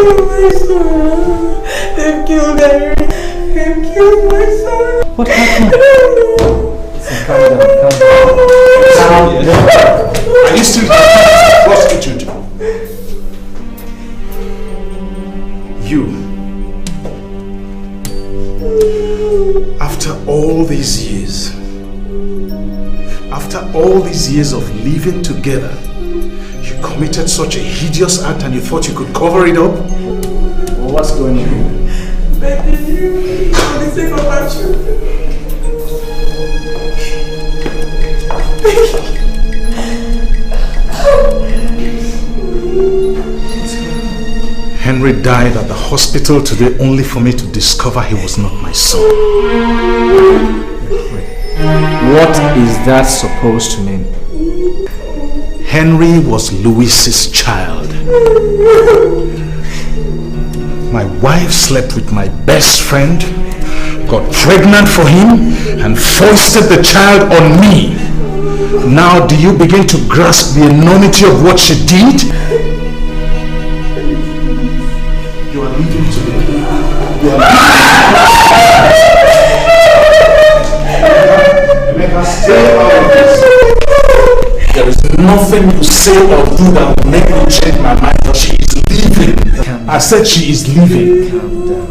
my son. They've killed Henry. They've killed my son. What happened? I don't know. Calm down. Are you still here? Prostitute? You. After all these years of living together, you committed such a hideous act and you thought you could cover it up? Well, what's going on? Begging you, for the sake of our children. Henry died at the hospital today only for me to discover he was not my son. What is that supposed to mean? Henry was Louis's child. My wife slept with my best friend, got pregnant for him, and foisted the child on me. Now do you begin to grasp the enormity of what she did? You are leaving today. You are leaving. Stay out of this. There is nothing you say or do that will make me change my mind, but she is leaving. I said she is leaving. Calm down.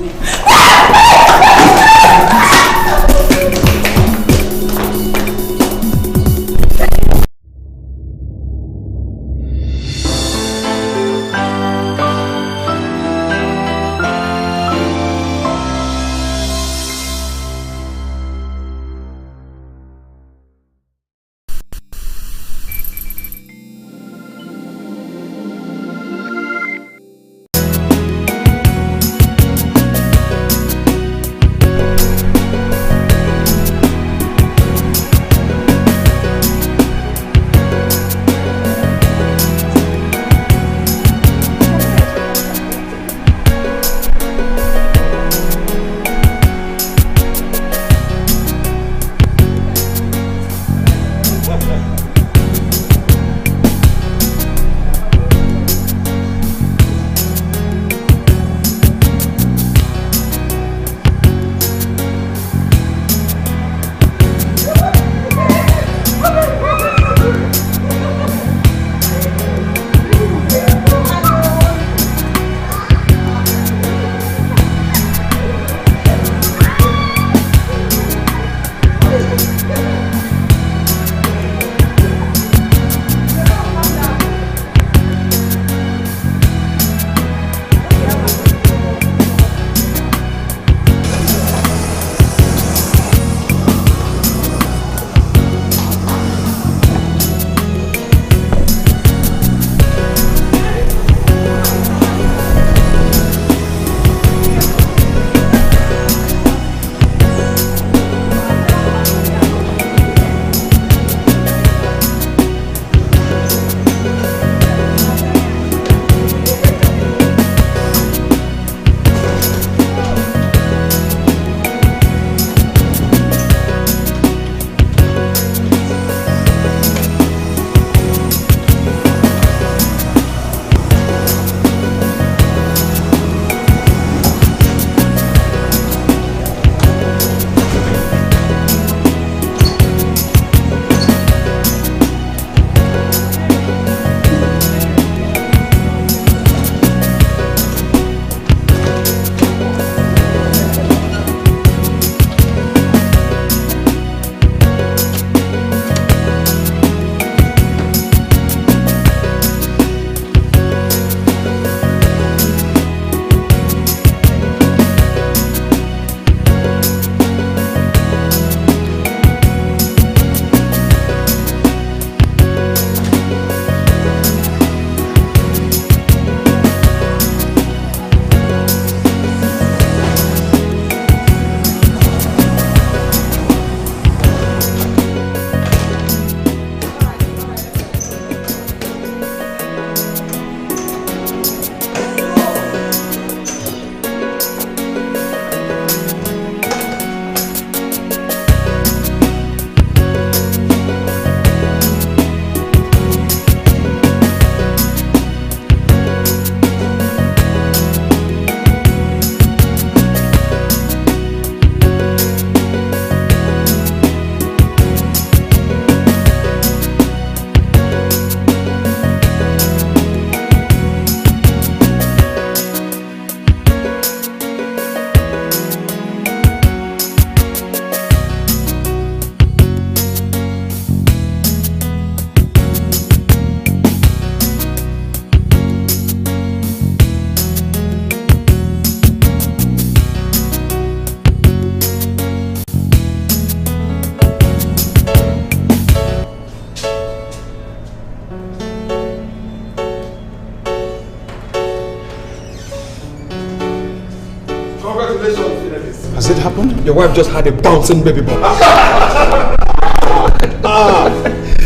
Congratulations, Fidelis. Has it happened? Your wife just had a bouncing baby boy.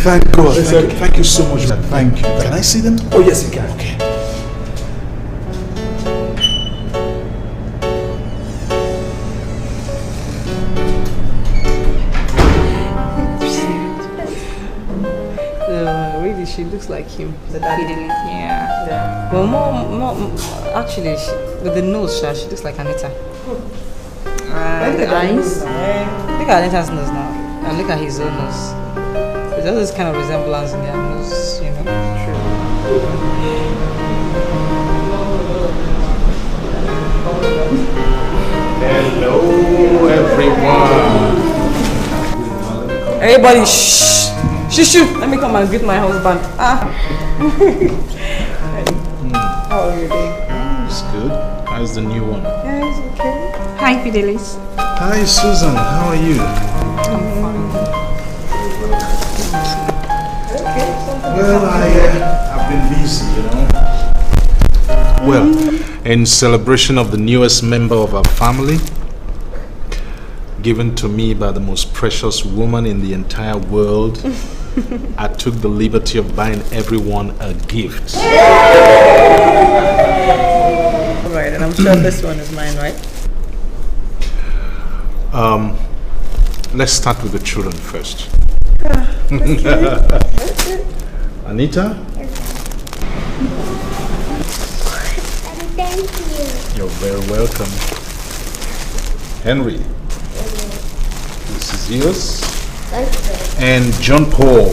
Thank God. Thank you so much. Thank you. Can I see them? Oh, yes, you can. Okay. Really, she looks like him. The daddy. Yeah. Well, actually, with the nose, she looks like Anita. The eyes. Look at Anita's nose now. And look at his own nose. There's all this kind of resemblance in their nose, you know. True. Hello, everyone. Everybody, shh! Shoo! Let me come and greet my husband. How are you doing? It's good. How's the new one? Yeah, it's okay. Hi, Fidelis. Hi, Susan. How are you? I'm fine. Well, I've been busy, you know. Well, in celebration of the newest member of our family, given to me by the most precious woman in the entire world, I took the liberty of buying everyone a gift. Right, and I'm sure this one is mine, right? Let's start with the children first. Okay. Anita? Thank you. You're very welcome. Henry? This is yours. And John Paul.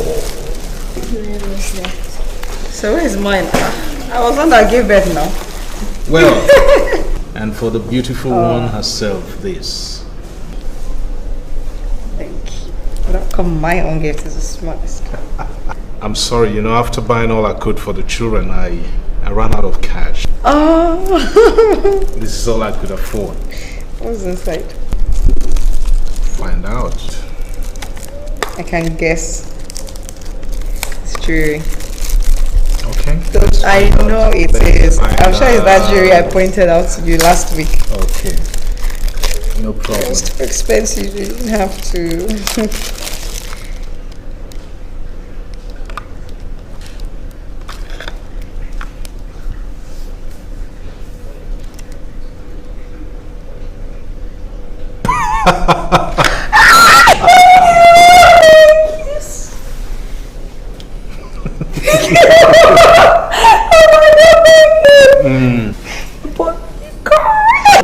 So where is mine? I was on that give birth now. Well, and for the beautiful one herself, this. Thank you. But how come my own gift is the smartest? I'm sorry, you know, after buying all I could for the children, I ran out of cash. Oh. This is all I could afford. What's inside? Find out. I can guess. It's jewelry. Okay. I know it is. I'm sure it's that jewelry I pointed out to you last week. Okay. No problem. It's too expensive. You didn't have to.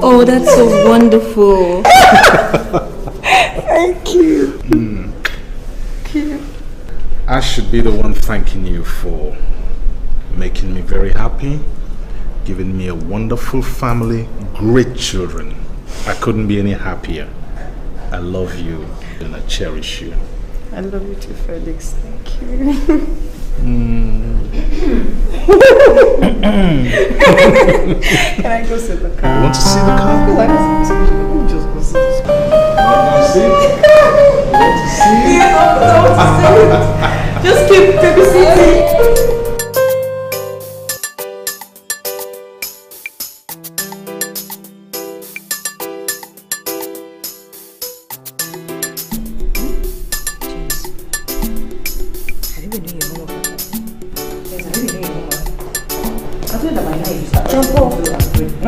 Oh, that's so wonderful. Thank you. Thank you. I should be the one thanking you for making me very happy, giving me a wonderful family, great children. I couldn't be any happier. I love you and I cherish you. I love you too, Felix. Thank you. Can I go sit the car? You want to see the car? Let me just go sit the car. You want to see? You want to see? Yeah, I want to see it. Just keep sitting.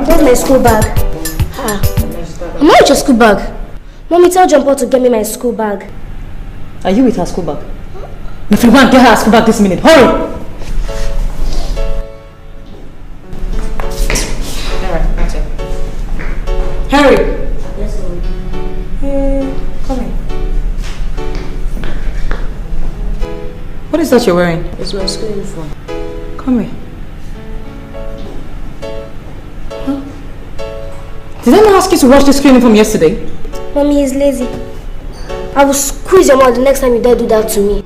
Where's my school bag? I'm not with your school bag. Mommy, tell John Paul to get me my school bag. Are you with her school bag? If you want, get her school bag this minute. Hurry! Alright, that's it. Harry! Yes, Mommy. Come here. What is that you're wearing? It's my school uniform. Come here. Did I not ask you to wash the screen from yesterday? Mommy is lazy. I will squeeze your mouth the next time you dare do that to me.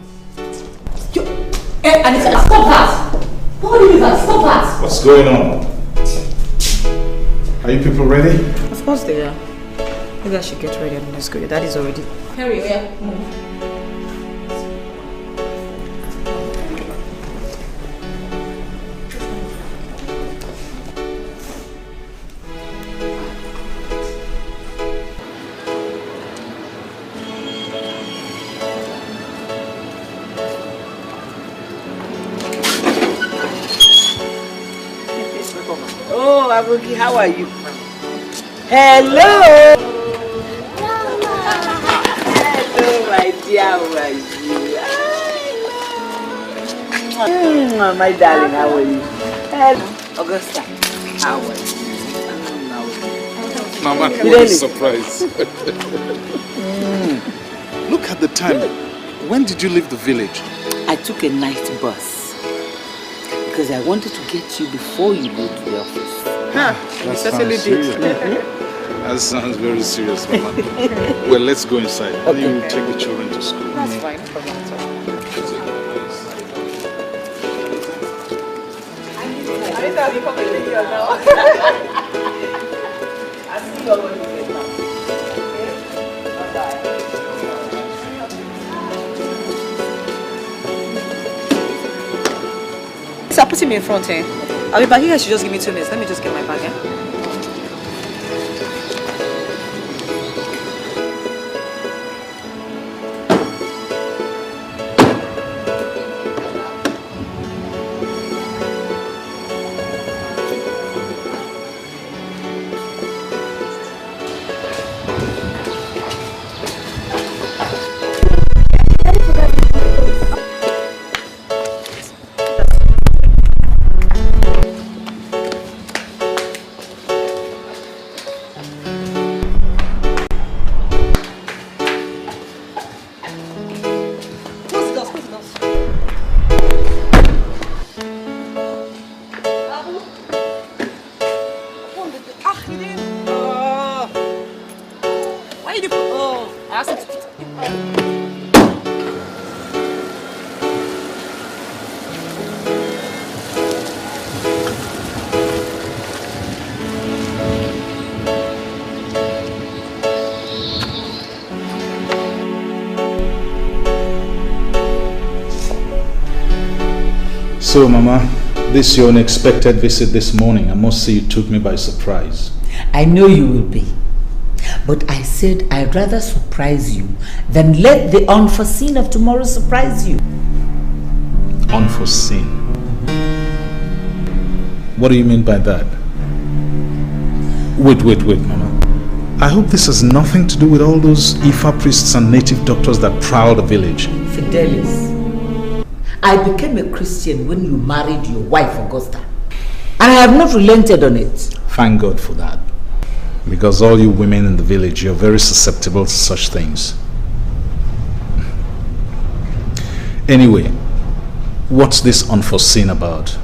Anita, stop that! Why do you do that? Stop that! What's going on? Are you people ready? Of course they are. Maybe I should get ready and let's go. Your daddy's already. Harry, yeah. Oh, Abuki, how are you? Hello! Hello, my dear, how are you? My darling, how are you? Hello, Augusta, how are you? Mama, what a surprise. Look at the time. When did you leave the village? I took a night bus because I wanted to get you before you go to the office. That sounds serious. That sounds very serious, Mama. Well, let's go inside. Okay. You will take the children to school. That's fine. No problem at all. I'll see you when you get back. Okay? Bye-bye. So put him in front here. I'll be back. You guys should just give me 2 minutes. Let me just get my bag, yeah? So, Mama, this your unexpected visit this morning. I must say you took me by surprise. I know you will be. But I said I'd rather surprise you than let the unforeseen of tomorrow surprise you. Unforeseen? What do you mean by that? Wait, Mama. I hope this has nothing to do with all those Ifa priests and native doctors that prowl the village. Fidelis, I became a Christian when you married your wife, Augusta. And I have not relented on it. Thank God for that. Because all you women in the village, you're very susceptible to such things. Anyway, what's this unforeseen about?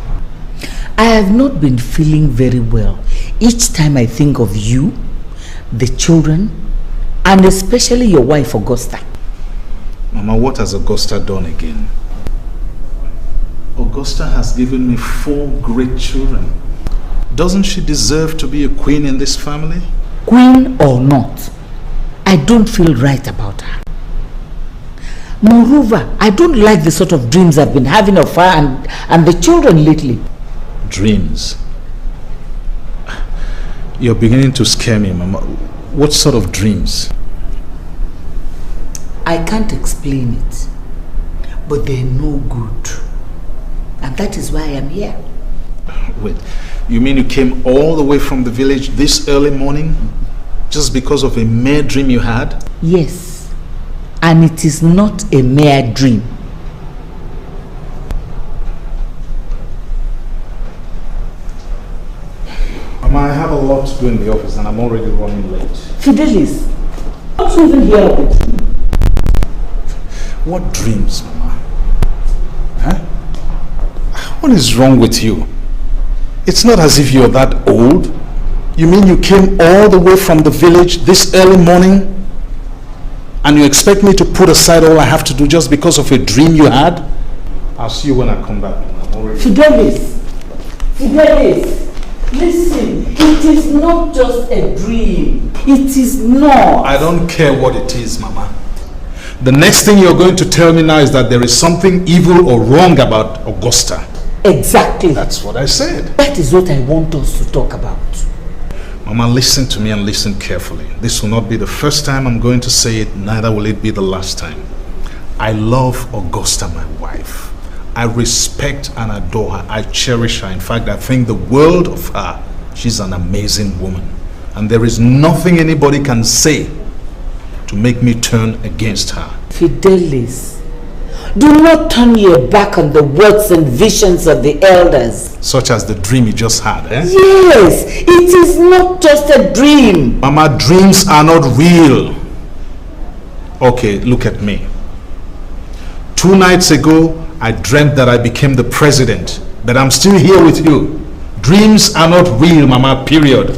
I have not been feeling very well. Each time I think of you, the children, and especially your wife, Augusta. Mama, what has Augusta done again? Augusta has given me 4 great children. Doesn't she deserve to be a queen in this family? Queen or not, I don't feel right about her. Moreover, I don't like the sort of dreams I've been having of her and the children lately. Dreams? You're beginning to scare me, Mama. What sort of dreams? I can't explain it, but they're no good. And that is why I am here. Wait, you mean you came all the way from the village this early morning just because of a mere dream you had? Yes, and it is not a mere dream. Mama, I have a lot to do in the office and I'm already running late. Fidelis, don't you even hear of it? What dreams, Mama? Huh? What is wrong with you? It's not as if you're that old. You mean you came all the way from the village this early morning and you expect me to put aside all I have to do just because of a dream you had? I'll see you when I come back. Fidelis, listen, it is not just a dream. It is not. I don't care what it is, Mama. The next thing you're going to tell me now is that there is something evil or wrong about Augusta. Exactly. That's what I said. That is what I want us to talk about. Mama, listen to me and listen carefully. This will not be the first time I'm going to say it, neither will it be the last time. I love Augusta, my wife. I respect and adore her. I cherish her. In fact, I think the world of her. She's an amazing woman. And there is nothing anybody can say to make me turn against her. Fidelis, do not turn your back on the words and visions of the elders. Such as the dream you just had, eh? Yes, it is not just a dream. Mama, dreams are not real. Okay, look at me. 2 nights ago, I dreamt that I became the president, but I'm still here with you. Dreams are not real, Mama, period.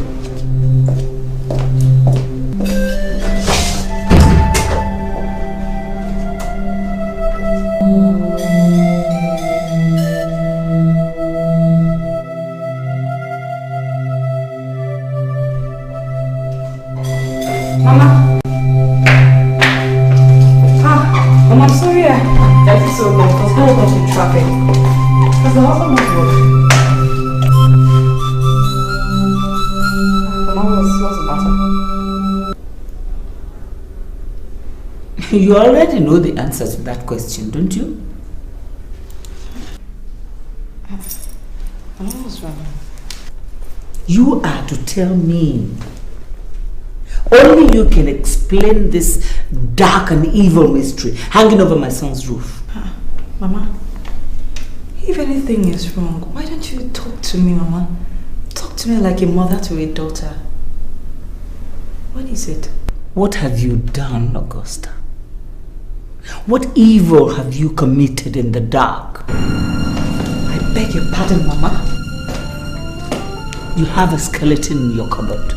You already know the answer to that question, don't you? What's wrong? You are to tell me. Only you can explain this dark and evil mystery hanging over my son's roof. Mama, if anything is wrong, why don't you talk to me, Mama? Talk to me like a mother to a daughter. What is it? What have you done, Augusta? What evil have you committed in the dark? I beg your pardon, Mama. You have a skeleton in your cupboard.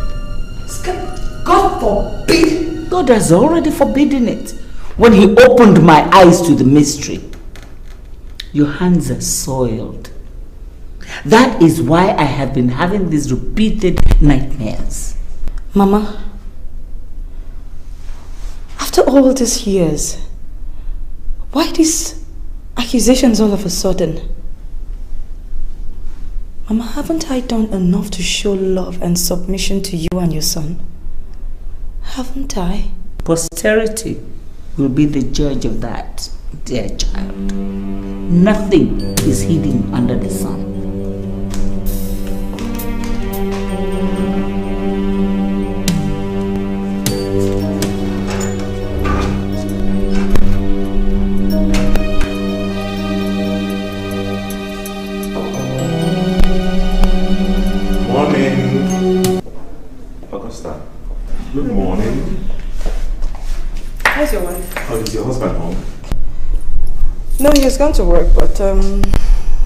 God forbid! God has already forbidden it when He opened my eyes to the mystery. Your hands are soiled. That is why I have been having these repeated nightmares. Mama, after all these years, why these accusations all of a sudden? Mama, haven't I done enough to show love and submission to you and your son? Haven't I? Posterity will be the judge of that, dear child. Nothing is hidden under the sun. Good morning. How's your wife? Oh, is your husband home? No, he's gone to work, but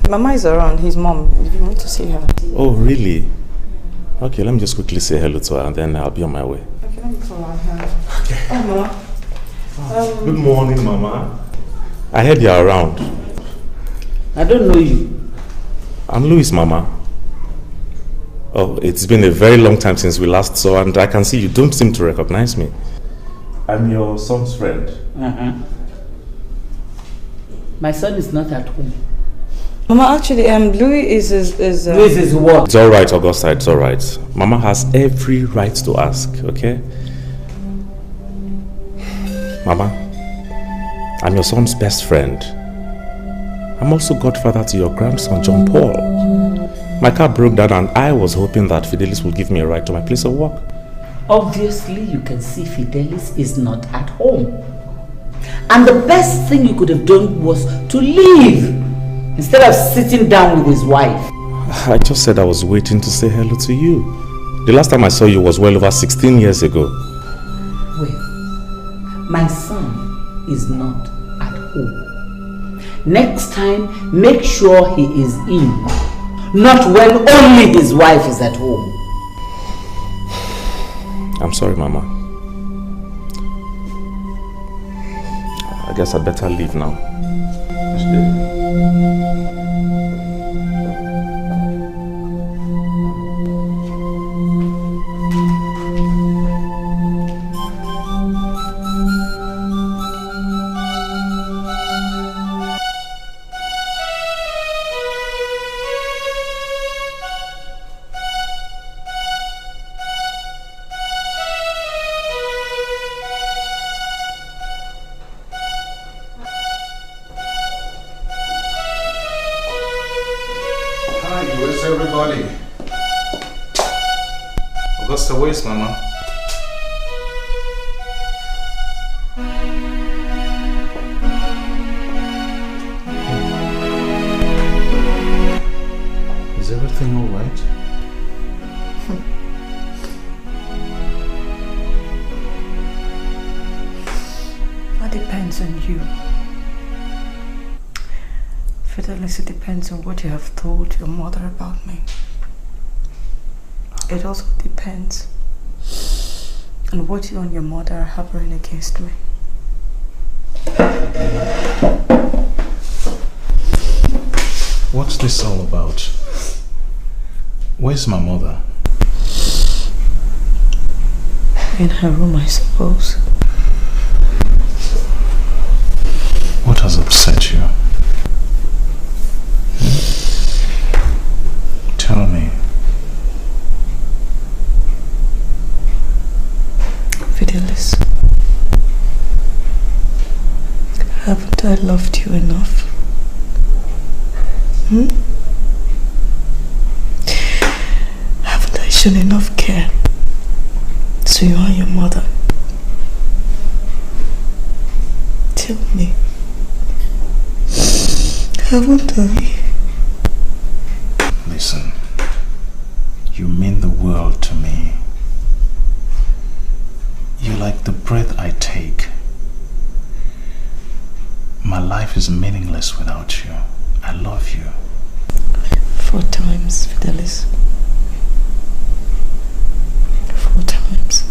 Mama is around, his mom, if you want to see her. Oh, really? Okay, let me just quickly say hello to her and then I'll be on my way. Okay, let me call her. Okay. Oh, Mama. Good morning, Mama. I heard you're around. I don't know you. I'm Louis, Mama. Oh, it's been a very long time since we last saw and I can see you don't seem to recognize me. I'm your son's friend. My son is not at home. Mama, actually, Louis is Louis is what? It's alright, Augusta, it's alright. Mama has every right to ask, okay? Mama, I'm your son's best friend. I'm also godfather to your grandson, John Paul. My car broke down and I was hoping that Fidelis will give me a ride to my place of work. Obviously, you can see Fidelis is not at home. And the best thing you could have done was to leave instead of sitting down with his wife. I just said I was waiting to say hello to you. The last time I saw you was well over 16 years ago. Well, my son is not at home. Next time, make sure he is in. Not when only his wife is at home. I'm sorry, Mama. I guess I'd better leave now. Augusta, where's Mama? Is everything all right? That depends on you. Fidelis, it depends on what you have told your mother about me. It also depends on what you and your mother are harboring against me. What's this all about? Where's my mother? In her room, I suppose. What has upset you? Tell me. Fidelis, haven't I loved you enough? Haven't I shown enough care to you and your mother? Tell me, haven't I? Listen, you mean the world to me. You're like the breath I take. My life is meaningless without you. I love you. 4 times, Fidelis. 4 times.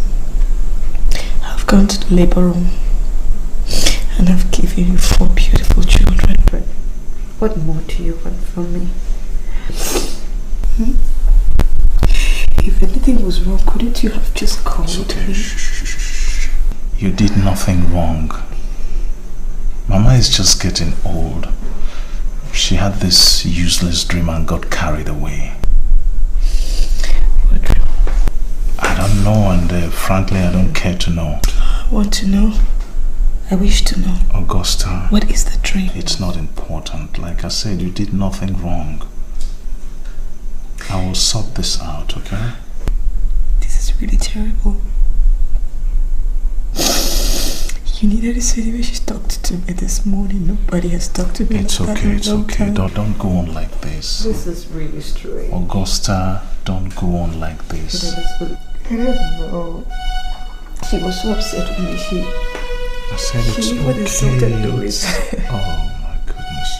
I've gone to the labor room and I've given you 4 beautiful children. But what more do you want from me? If anything was wrong, couldn't you have just called me? You did nothing wrong. Mama is just getting old. She had this useless dream and got carried away. What dream? I don't know, and frankly I don't care to know. I want to know. I wish to know. Augusta. What is the dream? It's not important. Like I said, you did nothing wrong. I will sort this out, okay? This is really terrible. You needed to see the way she talked to me this morning. Nobody has talked to me like that in a long time. Don't go on like this. This is really strange. Augusta, don't go on like this. I don't know. She was so upset with me. I said it's she even insulted Louis. Oh my goodness.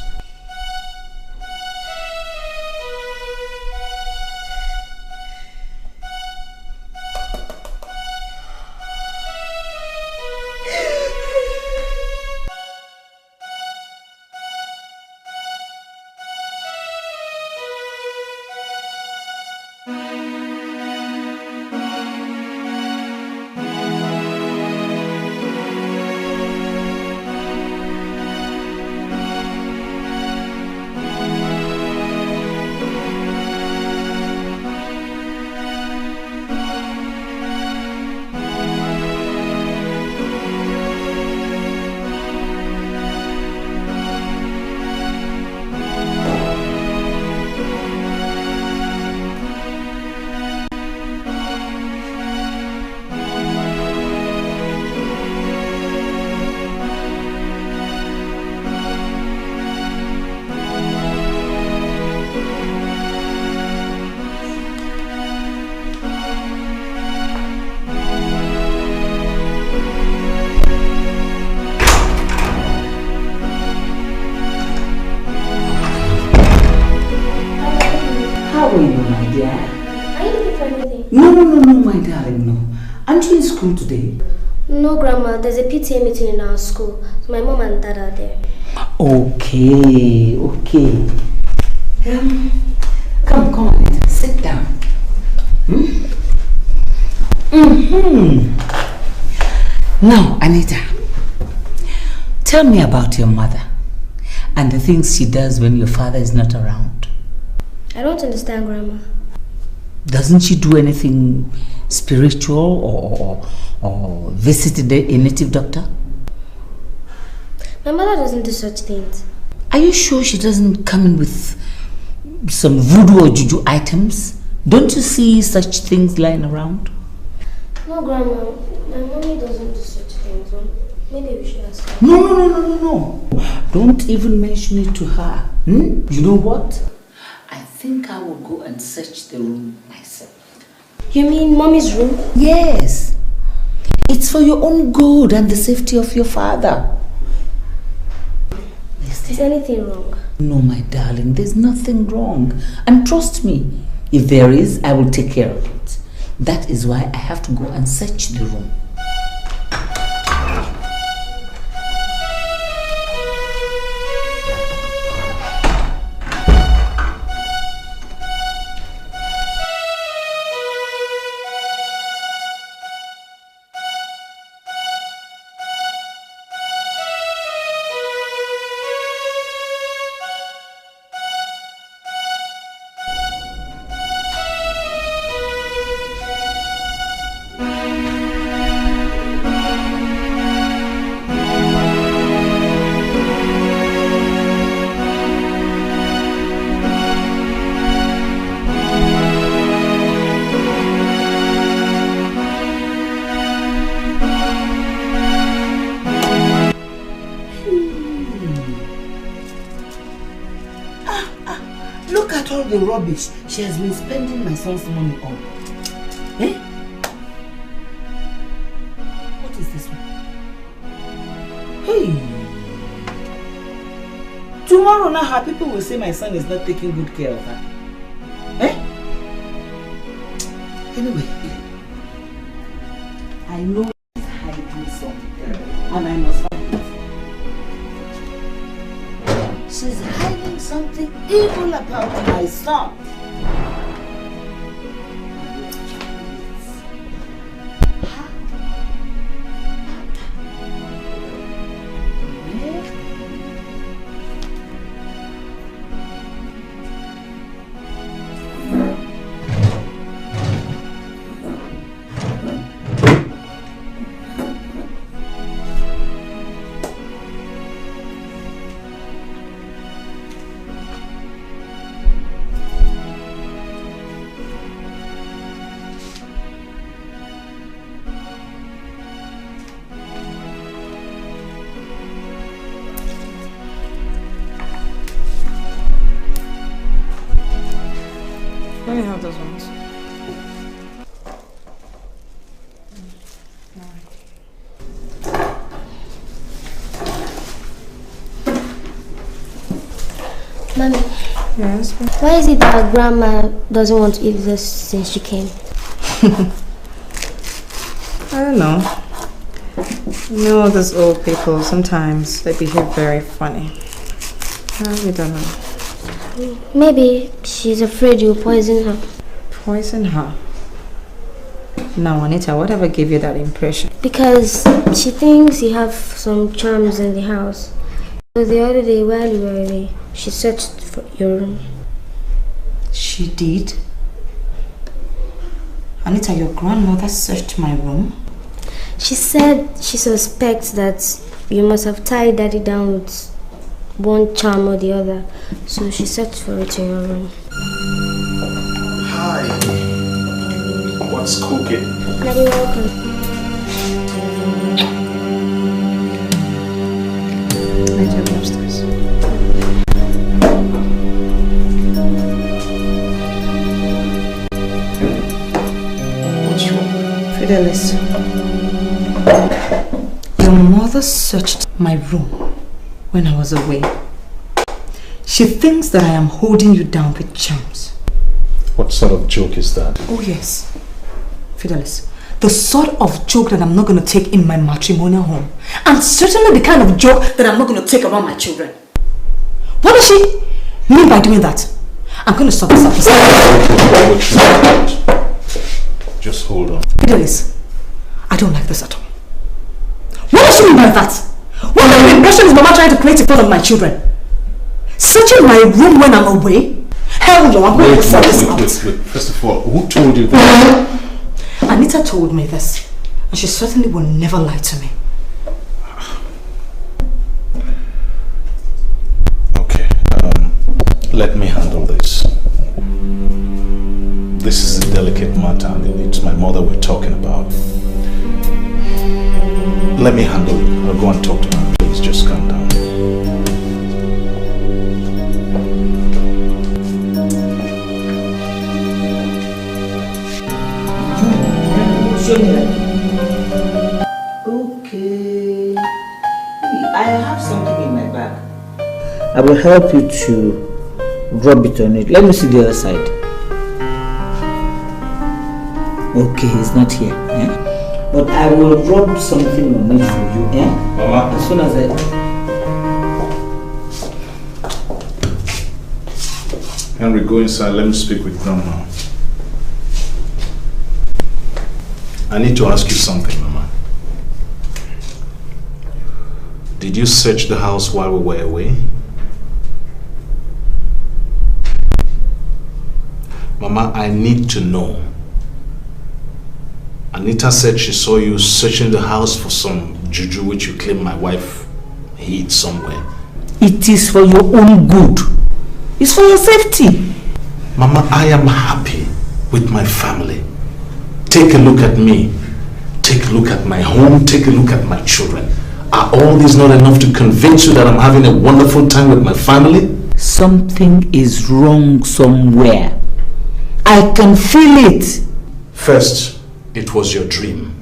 School today? No, Grandma. There's a PTA meeting in our school. So my mom and Dad are there. Okay. Come on, sit down. Now, Anita, tell me about your mother and the things she does when your father is not around. I don't understand, Grandma. Doesn't she do anything spiritual or visit a native doctor? My mother doesn't do such things. Are you sure she doesn't come in with some voodoo or juju items Don't you see such things lying around? No, Grandma. My mommy doesn't do such things. Maybe we should ask her. No. Don't even mention it to her. You know what? I think I will go and search the room myself. You mean Mommy's room? Yes. It's for your own good and the safety of your father. Is there anything wrong? No, my darling, there's nothing wrong. And trust me, if there is, I will take care of it. That is why I have to go and search the room. The rubbish she has been spending my son's money on. Eh? What is this one? Hey! Tomorrow now her people will say my son is not taking good care of her. Eh? Anyway, I know he's hiding something and I must find it. She's hiding something evil about my son. Let me have those ones. Mommy. Yes? Why is it that Grandma doesn't want to eat this since she came? I don't know. You know, those old people, sometimes they behave very funny. I really don't know. Maybe she's afraid you'll poison her. Poison her? No, Anita, whatever gave you that impression? Because she thinks you have some charms in the house. So the other day while you were away, she searched for your room. She did? Anita, your grandmother searched my room? She said she suspects that you must have tied Daddy down with one charm or the other. So she searched for it in your room. Hi. What's cooking? Daddy, welcome. I took it upstairs. What's wrong? Fidelis, your mother searched my room when I was away. She thinks that I am holding you down with charms. What sort of joke is that? Oh yes, Fidelis, the sort of joke that I'm not going to take in my matrimonial home. And certainly the kind of joke that I'm not going to take around my children. What does she mean by doing that? I'm going to stop this episode. Just hold on. Fidelis, I don't like this at all. What does she mean by that? What kind of impression is Mama trying to create in front of my children? Searching my room when I'm away? Hell no, I'm going to sort this out. Wait. First of all, who told you that? Anita told me this, and she certainly will never lie to me. Okay, let me handle this. this is a delicate matter and it's my mother we're talking about. Let me handle it. I'll go and talk to her. Please, just calm down. Okay. I have something in my bag. I will help you to rub it on it. Let me see the other side. Okay, he's not here. Eh? But I will rub something on it for you. Eh? Mama. As soon as Henry, go inside. Let me speak with Grandma. I need to ask you something, Mama. Did you search the house while we were away? Mama, I need to know. Anita said she saw you searching the house for some juju which you claim my wife hid somewhere. it is for your own good. It's for your safety. Mama, I am happy with my family. Take a look at me. Take a look at my home. Take a look at my children. Are all these not enough to convince you that I'm having a wonderful time with my family? Something is wrong somewhere. I can feel it. First, it was your dream.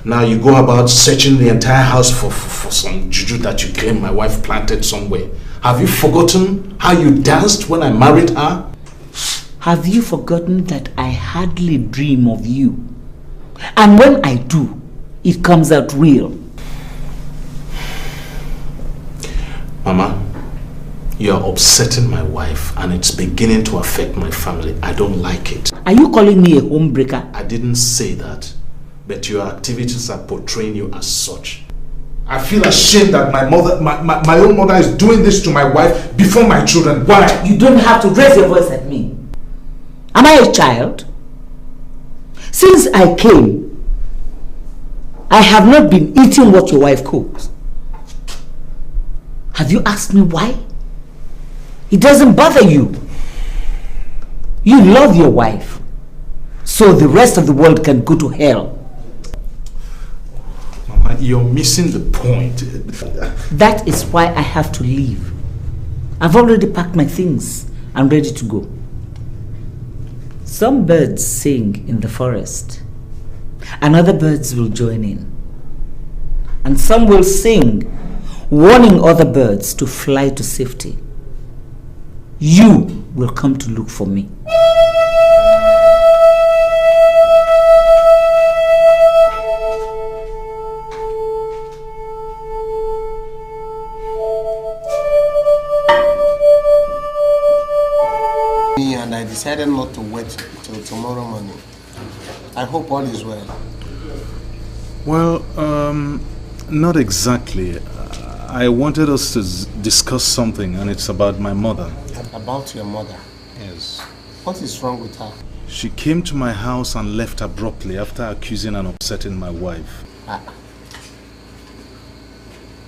Now you go about searching the entire house for some juju that you claim my wife planted somewhere. Have you forgotten how you danced when I married her? Have you forgotten that I hardly dream of you? And when I do, it comes out real. Mama, you are upsetting my wife and it's beginning to affect my family. I don't like it. Are you calling me a homebreaker? I didn't say that, but your activities are portraying you as such. I feel ashamed that my own mother is doing this to my wife before my children. Why? You don't have to raise your voice at me. Am I a child? Since I came, I have not been eating what your wife cooks. Have you asked me why? It doesn't bother you. You love your wife, so the rest of the world can go to hell. Mama, you're missing the point. That is why I have to leave. I've already packed my things. I'm ready to go. Some birds sing in the forest, and other birds will join in. And some will sing, warning other birds to fly to safety. You will come to look for me. And I decided not to wait till tomorrow morning. I hope all is well. Well, not exactly. I wanted us to discuss something, and it's about my mother. About your mother? Yes. What is wrong with her? She came to my house and left abruptly after accusing and upsetting my wife.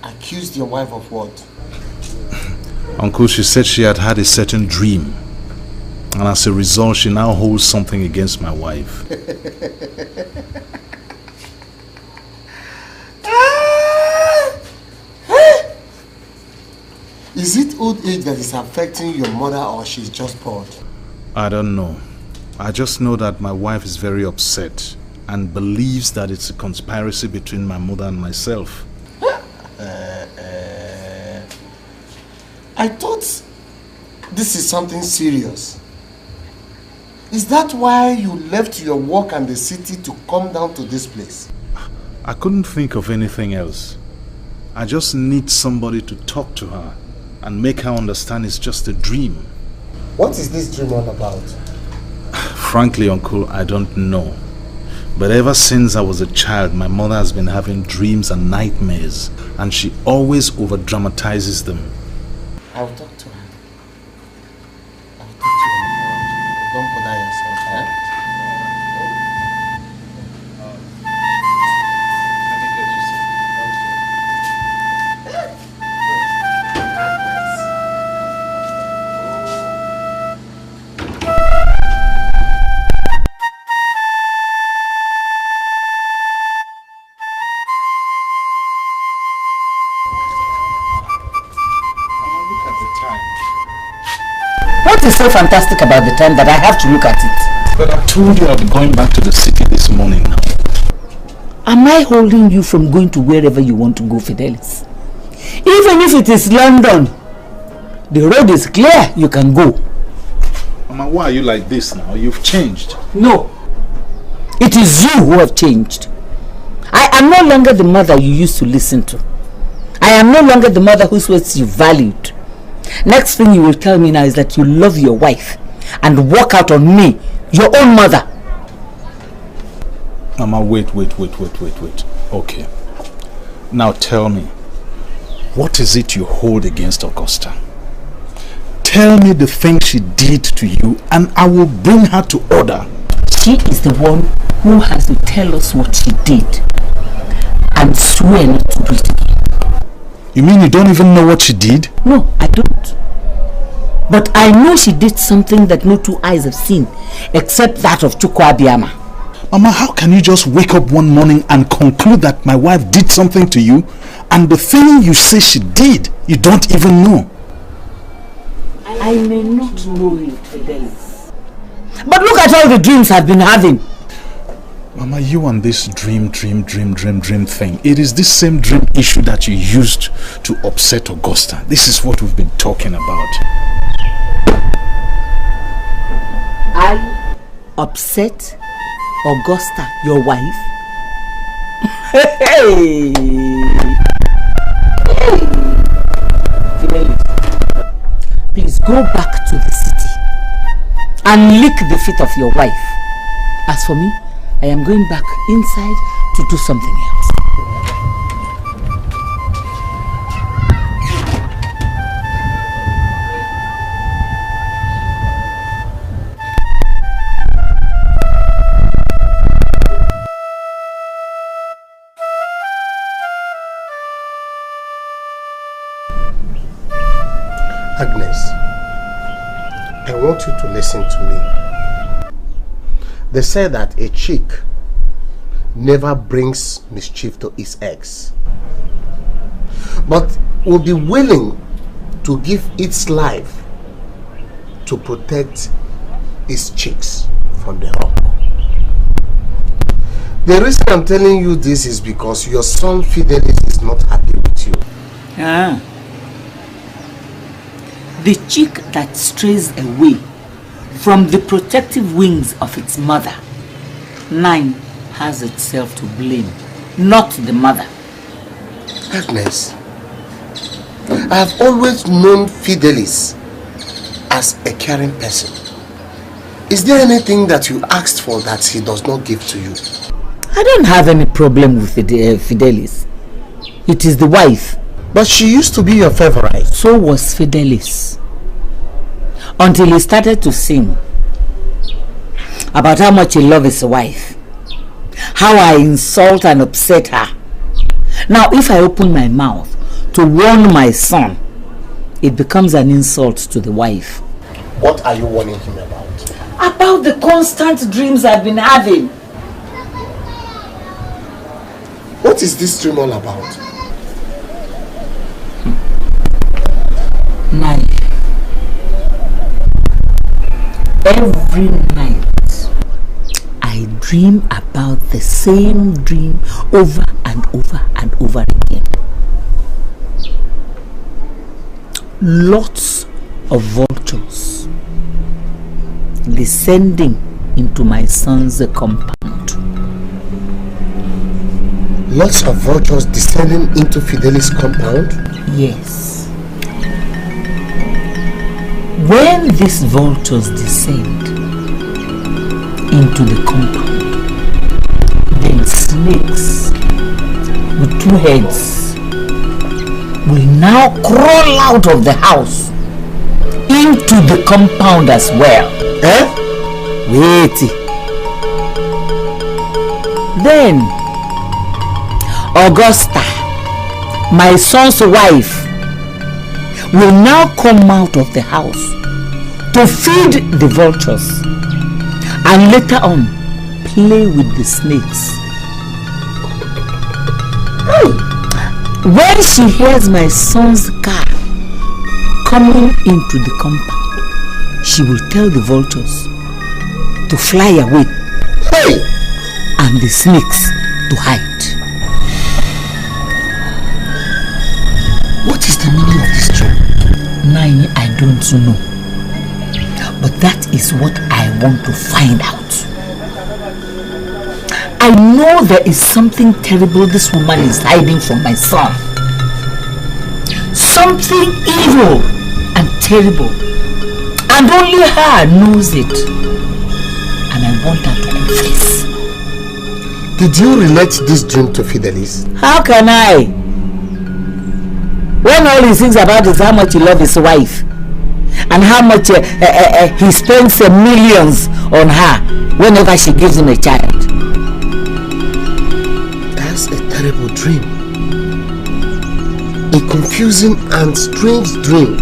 Accused your wife of what? Uncle, she said she had had a certain dream. And as a result, she now holds something against my wife. Is it old age that is affecting your mother, or she's just bored? I don't know. I just know that my wife is very upset and believes that it's a conspiracy between my mother and myself. I thought this is something serious. Is that why you left your work and the city to come down to this place? I couldn't think of anything else. I just need somebody to talk to her and make her understand it's just a dream. What is this dream all about? Frankly, Uncle, I don't know. But ever since I was a child, my mother has been having dreams and nightmares, and she always over-dramatizes them. I'll talk to her. I'll talk to her. Don't bother yourself, eh? is so fantastic about the time that I have to look at it? But I told you I'll be going back to the city this morning now. Am I holding you from going to wherever you want to go, Fidelis? Even if it is London, the road is clear, you can go. Mama, why are you like this now? You've changed. No. It is you who have changed. I am no longer the mother you used to listen to. I am no longer the mother whose words you valued. Next thing you will tell me now is that you love your wife and walk out on me, your own mother. Mama, wait. Okay. Now tell me, what is it you hold against Augusta? Tell me the thing she did to you and I will bring her to order. She is the one who has to tell us what she did and swear not to do it again. You mean you don't even know what she did? No, I don't. But I know she did something that no two eyes have seen except that of Chukwuabiama. Mama, how can you just wake up one morning and conclude that my wife did something to you and the thing you say she did, you don't even know? I may not know it, Fidelis. But look at all the dreams I've been having. Mama, you and this dream thing. It is this same dream issue that you used to upset Augusta. This is what we've been talking about. I upset Augusta, your wife? Hey! Fidelis, please go back to the city and lick the feet of your wife. As for me, I am going back inside to do something else. Agnes, I want you to listen to me. They say that a chick never brings mischief to its eggs, but will be willing to give its life to protect its chicks from the hawk. The reason I'm telling you this is because your son Fidelis is not happy with you. The chick that strays away from the protective wings of its mother, 9 has itself to blame, not the mother. Agnes, I have always known Fidelis as a caring person. Is there anything that you asked for that he does not give to you? I don't have any problem with Fidelis. It is the wife. But she used to be your favorite. So was Fidelis. Until he started to sing about how much he loves his wife. How I insult and upset her. Now if I open my mouth to warn my son, it becomes an insult to the wife. What are you warning him about? About the constant dreams I've been having. What is this dream all about? Night. Every night I dream about the same dream over and over and over again. Lots of vultures descending into my son's compound. Lots of vultures descending into Fidelis' compound? Yes. When these vultures descend into the compound, then snakes with 2 heads will now crawl out of the house into the compound as well. Wait. Then Augusta, my son's wife, will now come out of the house to feed the vultures and later on play with the snakes. When she hears my son's car coming into the compound, she will tell the vultures to fly away. Hey! And the snakes to hide. What is the meaning of this dream? Nine, I don't know. But that is what I want to find out. I know there is something terrible this woman is hiding from my son. Something evil and terrible. And only her knows it. And I want her to confess. Did you relate this dream to Fidelis? How can I? When all he thinks about is how much he loves his wife. And how much he spends millions on her whenever she gives him a child. That's a terrible dream. A confusing and strange dream.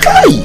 Hey!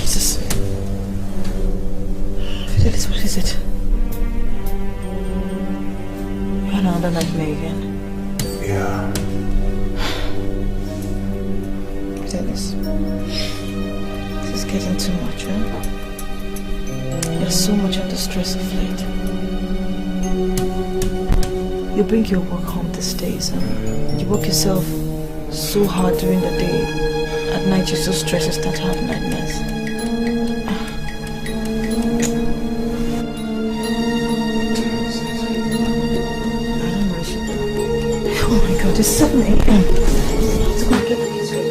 Jesus. Fidelis, what is it? You're another nightmare again. Yeah. Fidelis, this is getting too much, huh? You're so much under stress of late. You bring your work home these days, huh? You work yourself so hard during the day. At night you're so stressed you start having nightmares. Oh my God, it's 7 a.m. Let's go and get the kids ready.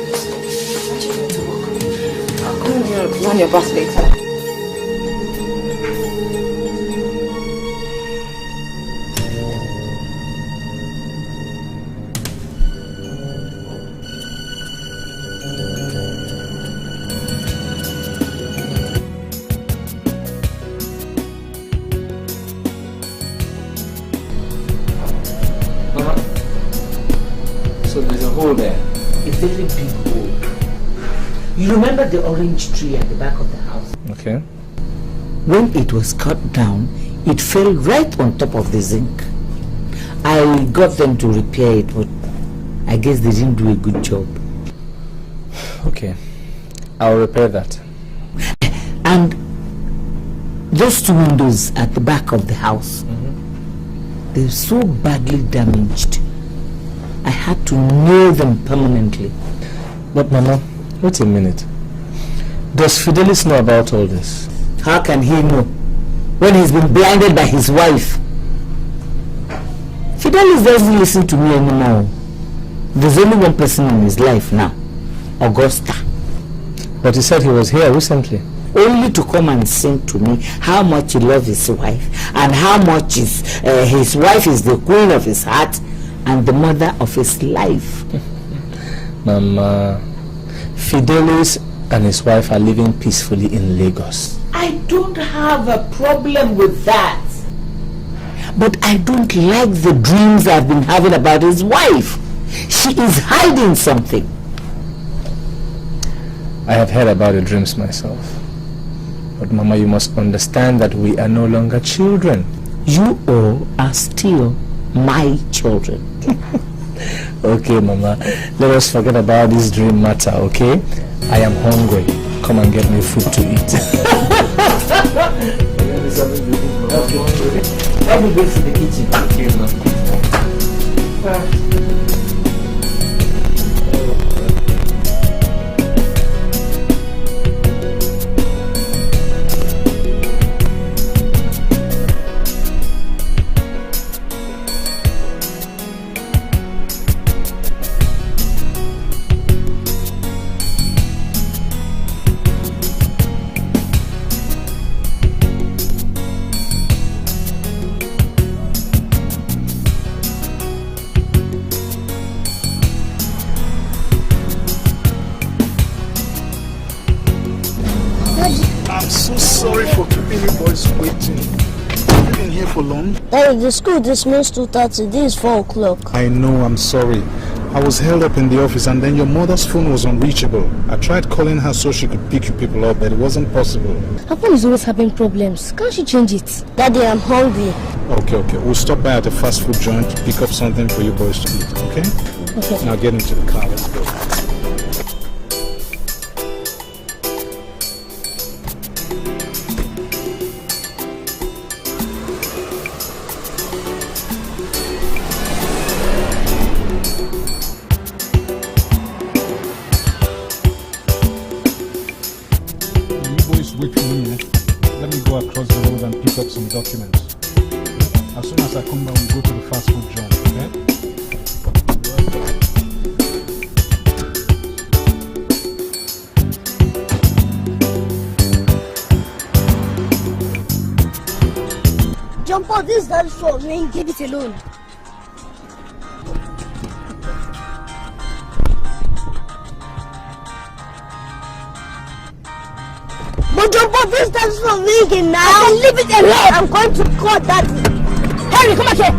What you going to work? I'll come here and run your bath later. You remember the orange tree at the back of the house? Okay. When it was cut down, it fell right on top of the zinc. I got them to repair it, but I guess they didn't do a good job. Okay. I'll repair that. And those two windows at the back of the house, they're so badly damaged. I had to nail them permanently. But Mama, wait a minute. Does Fidelis know about all this? How can he know when he's been blinded by his wife? Fidelis doesn't listen to me anymore. There's only one person in his life now, Augusta. But he said he was here recently. Only to come and sing to me how much he loves his wife and how much his wife is the queen of his heart and the mother of his life. Mama, Fidelis and his wife are living peacefully in Lagos. I don't have a problem with that. But I don't like the dreams I've been having about his wife. She is hiding something. I have heard about the dreams myself. But Mama, you must understand that we are no longer children. You all are still my children. Okay, Mama, let us forget about this dream matter, okay? I am hungry. Come and get me food to eat. Let me go to the kitchen. Okay, Mama. Daddy, the school dismissed 2:30. This is 4 o'clock. I know, I'm sorry. I was held up in the office and then your mother's phone was unreachable. I tried calling her so she could pick you people up, but it wasn't possible. Her phone is always having problems. Can't she change it? Daddy, I'm hungry. Okay. We'll stop by at a fast food joint to pick up something for you boys to eat, okay? Okay. Now get into the car, let's go. Some documents. As soon as I come back, we'll go to the fast food joint, okay? Jump on this dance floor, man. Give it alone. But jump on this dance floor, man. Now leave it alone. I'm going to call Daddy. Harry, come back here.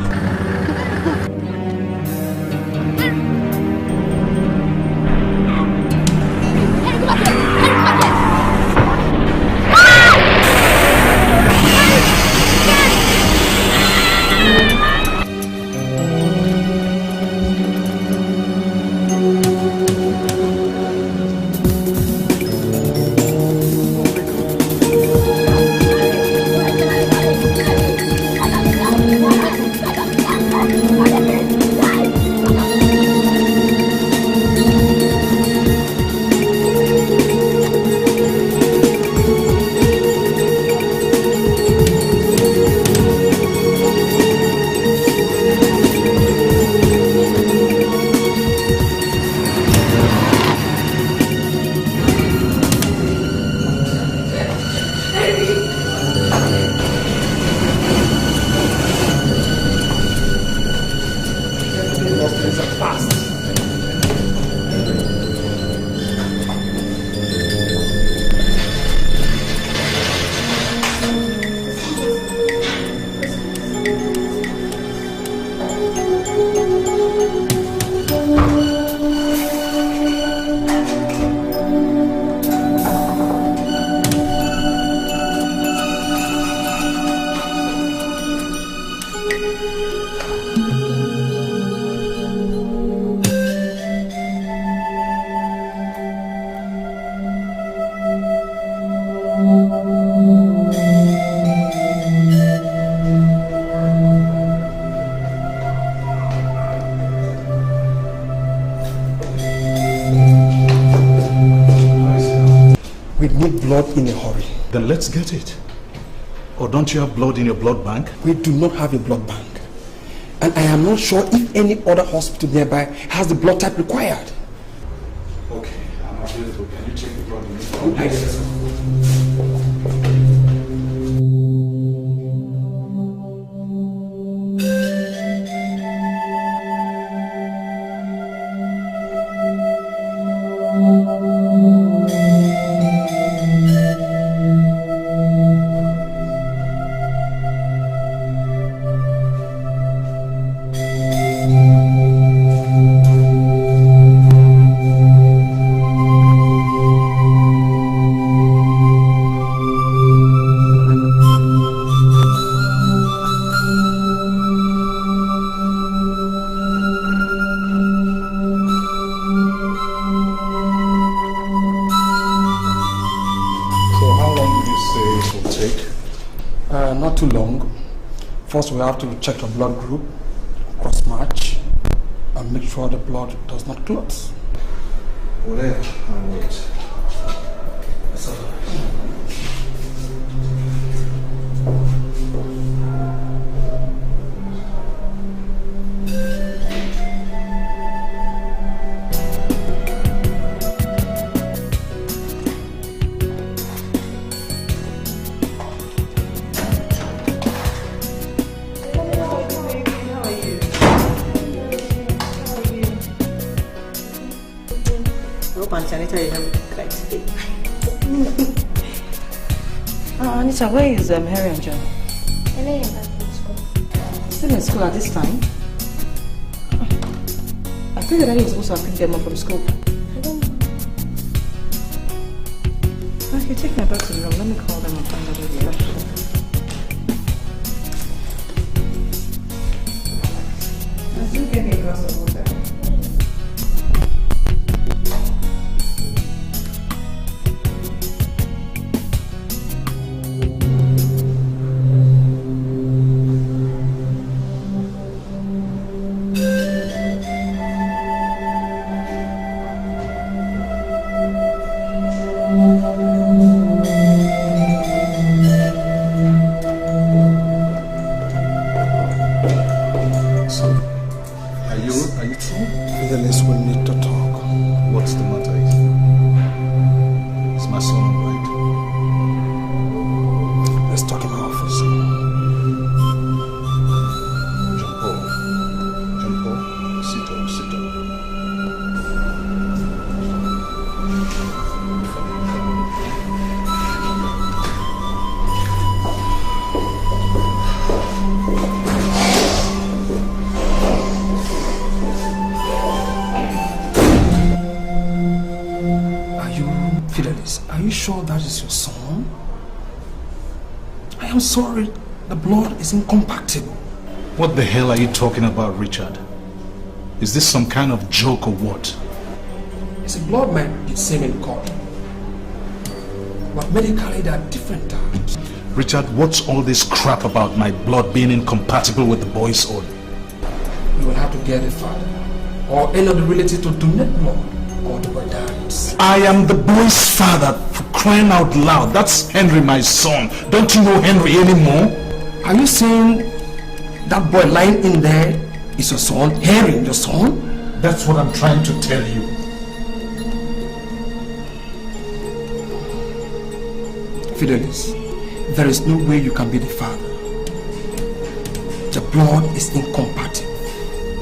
blood in a hurry. Then let's get it. Or don't you have blood in your blood bank? We do not have a blood bank. And I am not sure if any other hospital nearby has the blood type required. Okay, I'm available. Can you check the blood in Not too long. First we have to check the blood group, cross match, and make sure the blood does not clot. Whatever, I'll wait. That's all right. Anita, where is Harry and John? They're back from school. Still in school at this time? I think that he was supposed to have picked them up from school. I don't know. Okay, take me back to the room. Let me call them and find out where they are. I'll still get me a glass of water. I'm sorry, the blood is incompatible. What the hell are you talking about, Richard? Is this some kind of joke or what? His blood might be the same in color, but medically there are different types. Richard, what's all this crap about my blood being incompatible with the boy's own? You will have to get a father or any of the relatives to donate blood or the boy dies. I am the boy's father, for crying out loud. That's Henry, my son. Don't you know Henry anymore? Are you saying that boy lying in there is your son, Henry, your son? That's what I'm trying to tell you. Fidelis, there is no way you can be the father. The blood is incompatible.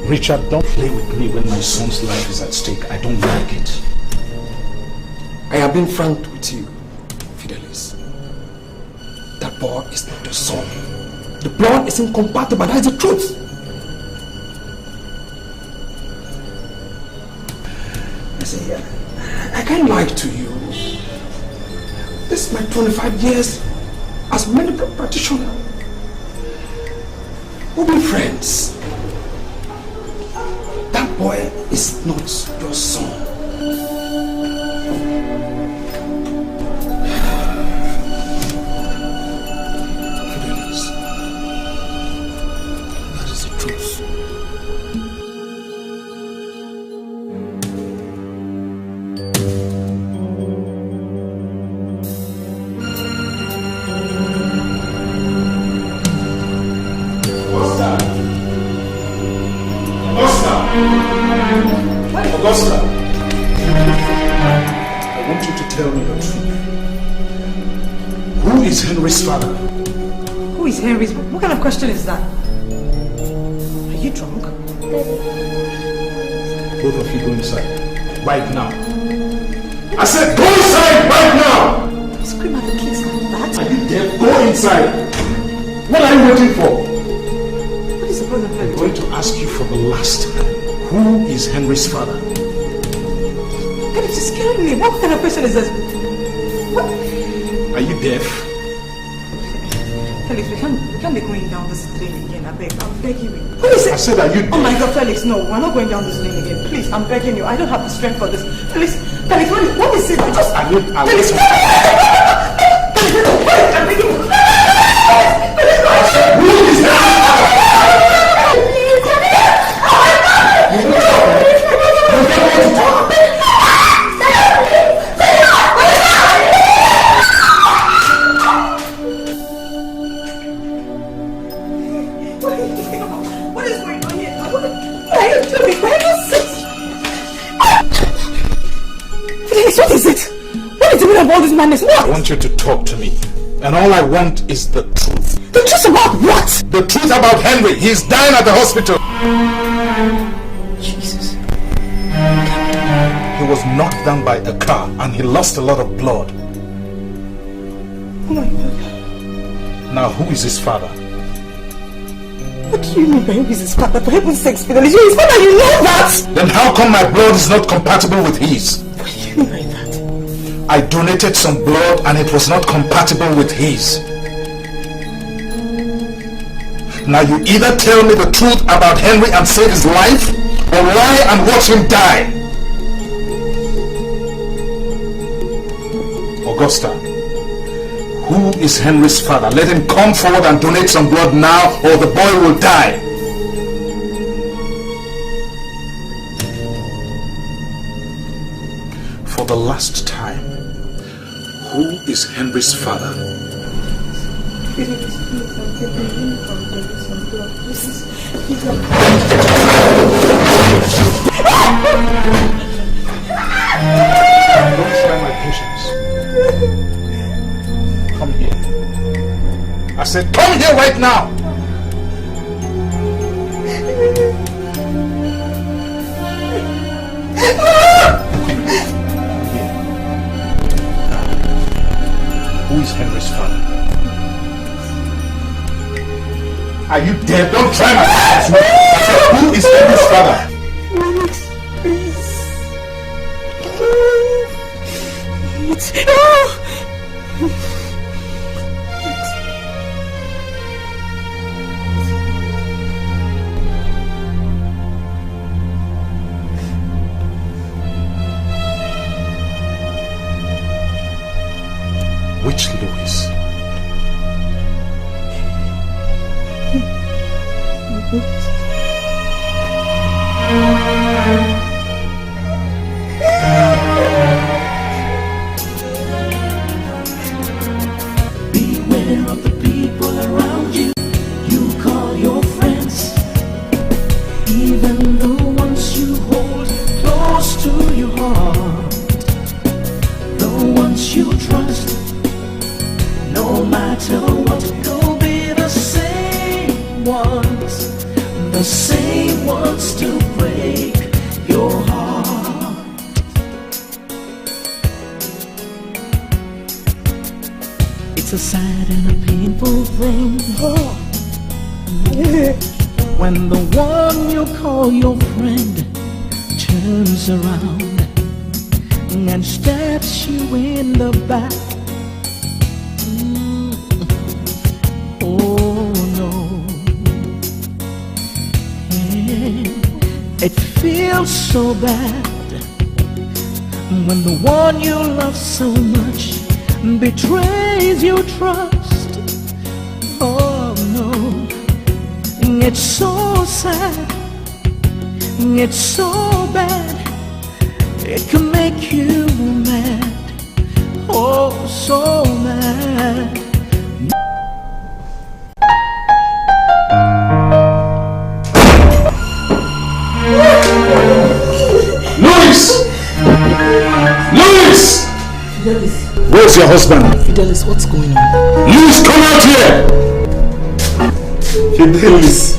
Richard, don't play with me when my son's life is at stake. I don't like it. I have been frank with you, Fidelis. That boy is not your son. The blood is incompatible. That is the truth. Listen, I can't lie to you. This is my 25 years as a medical practitioner. We'll be friends. That boy is not your son. father? Who is Henry's? What kind of question is that? Are you drunk? Both of you go inside. Right now. I said go inside right now! You scream at the kids like that? Are you deaf? Go inside! What are you waiting for? What is the problem? I'm going to ask you for the last time. Who is Henry's father? God, it's scaring me. What kind of question is this? What? Are you deaf? Felix, we can't be going down this lane again. I'm begging you. Who is it? I said, are you deaf? Oh my God, Felix, no, we're not going down this lane again. Please, I'm begging you. I don't have the strength for this. Felix, what is it? Just... Felix, wait! I'm begging you. Who is that? What is going on here? What are you doing? Where is it? Felix, what is it? What is the meaning of all this madness? What? I want you to talk to me. And all I want is the truth. The truth about what? The truth about Henry. He's dying at the hospital. Jesus. He was knocked down by a car and he lost a lot of blood. Oh my God. Now who is his father? What do you mean by who is his father? For heaven's sakes, Fidelis, you his father, you know that! Then how come my blood is not compatible with his? What do you mean by that? I donated some blood and it was not compatible with his. Now you either tell me the truth about Henry and save his life, or lie and watch him die. Augusta, who is Henry's father? Let him come forward and donate some blood now, or the boy will die. For the last time, who is Henry's father? Don't try my patience. Come here. I said, come here right now. Who is Henry's father? Are you dead? Don't try my patience. I said, who is Henry's father? Which Louis? Beware of the people around you. You call your friends, even the ones you hold close to your heart, the ones you trust. No matter what, they'll be the same ones to break your heart. It's a sad and a painful thing when the one you call your friend turns around and stabs you in the back. It feels so bad when the one you love so much betrays your trust. Oh no, it's so sad, it's so bad, it can make you mad, oh so mad. Fidelis! Where's your husband? Fidelis, what's going on? Louis, come Fidelis.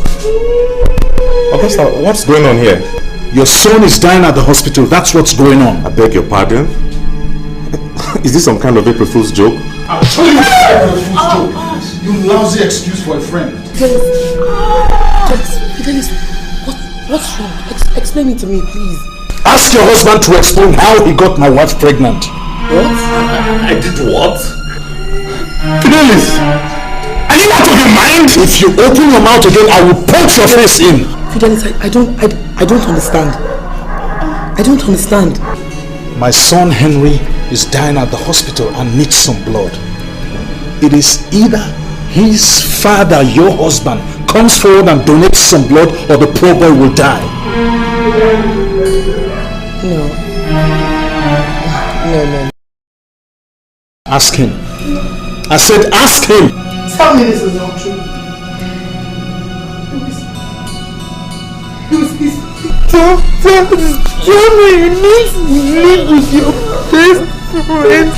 Augusta, what's going on here? Your son is dying at the hospital. That's what's going on. I beg your pardon? Is this some kind of April Fool's joke? I'll tell you what you lousy excuse for a friend. Fidelis, what's wrong? Explain it to me, please. Ask your husband to explain how he got my wife pregnant. What? I did what? Fidelis, are you out of your mind? If you open your mouth again, I will punch your face in. Fidelis, I don't understand. I don't understand. My son Henry is dying at the hospital and needs some blood. It is either his father, your husband, comes forward and donates some blood, or the poor boy will die. No. Ask him. I said ask him. Tell me this is not true. Johnny, you need to live with your best friend.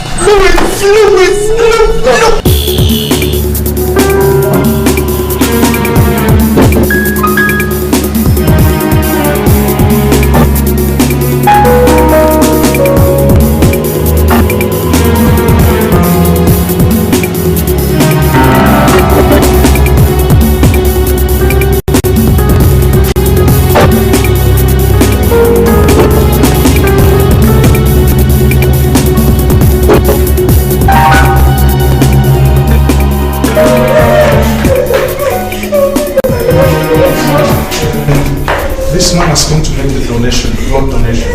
This man has come to make the donation, blood donation.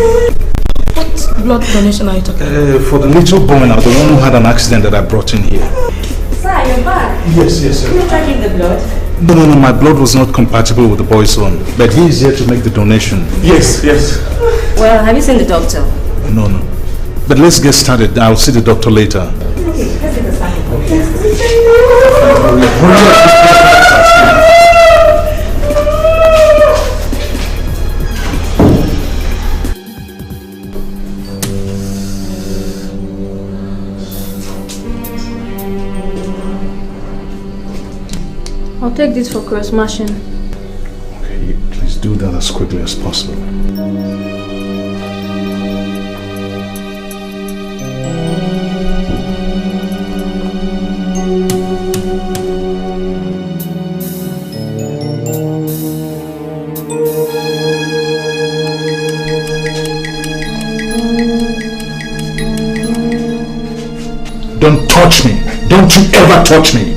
What blood donation are you talking about? For the little boy now, the one who had an accident that I brought in here. Sir, you're back. Yes, sir. You drinking the blood? No, my blood was not compatible with the boy's own. But he is here to make the donation. Yes. Well, have you seen the doctor? No. But let's get started. I'll see the doctor later. Okay, let's get the starting. I'll take this for cross-matching. Okay, please do that as quickly as possible. Don't touch me. Don't you ever touch me.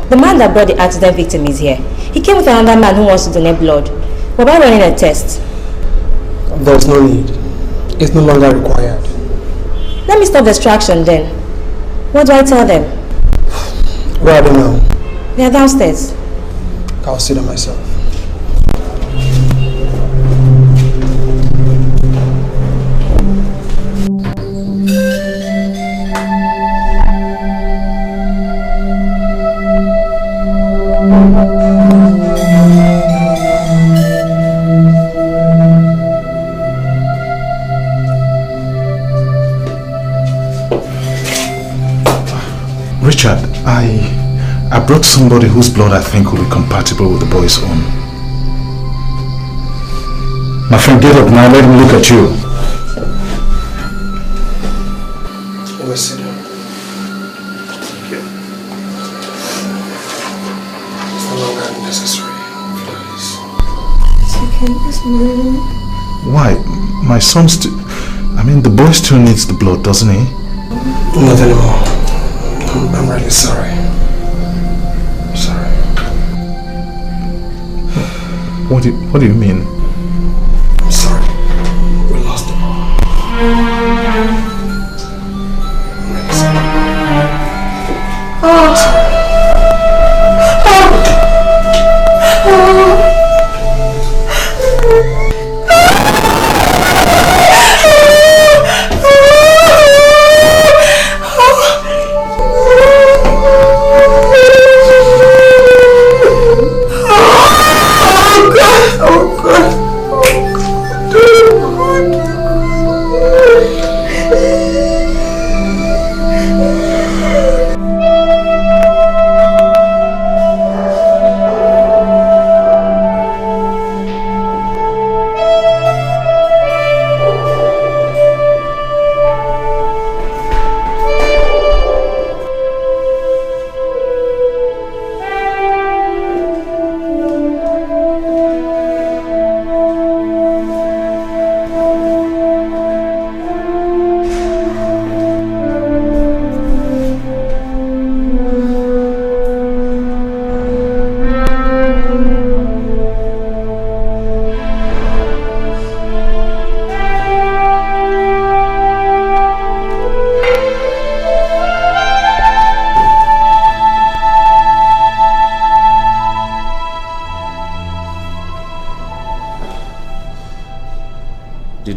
The man that brought the accident victim is here. He came with another man who wants to donate blood. We're about running a test. There's no need. It's no longer required. Let me stop the distraction then. What do I tell them? Where are they now? They are downstairs. I'll see them myself. Richard, I brought somebody whose blood I think will be compatible with the boy's own. My friend, get up now. Let me look at you. Let's sit down. It's no longer necessary, Fidelis. It's okay, just move. Why? My son still... the boy still needs the blood, doesn't he? Not anymore. I'm really sorry. I'm sorry. What do you mean? I'm sorry. We lost him. I'm really sorry. I'm sorry.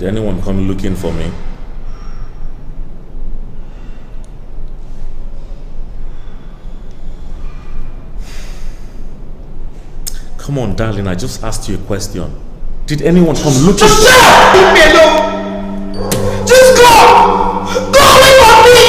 anyone come looking for me? Come on, darling, I just asked you a question. Did anyone come looking for me? Shut up! Leave me alone! Just go! Go away from me!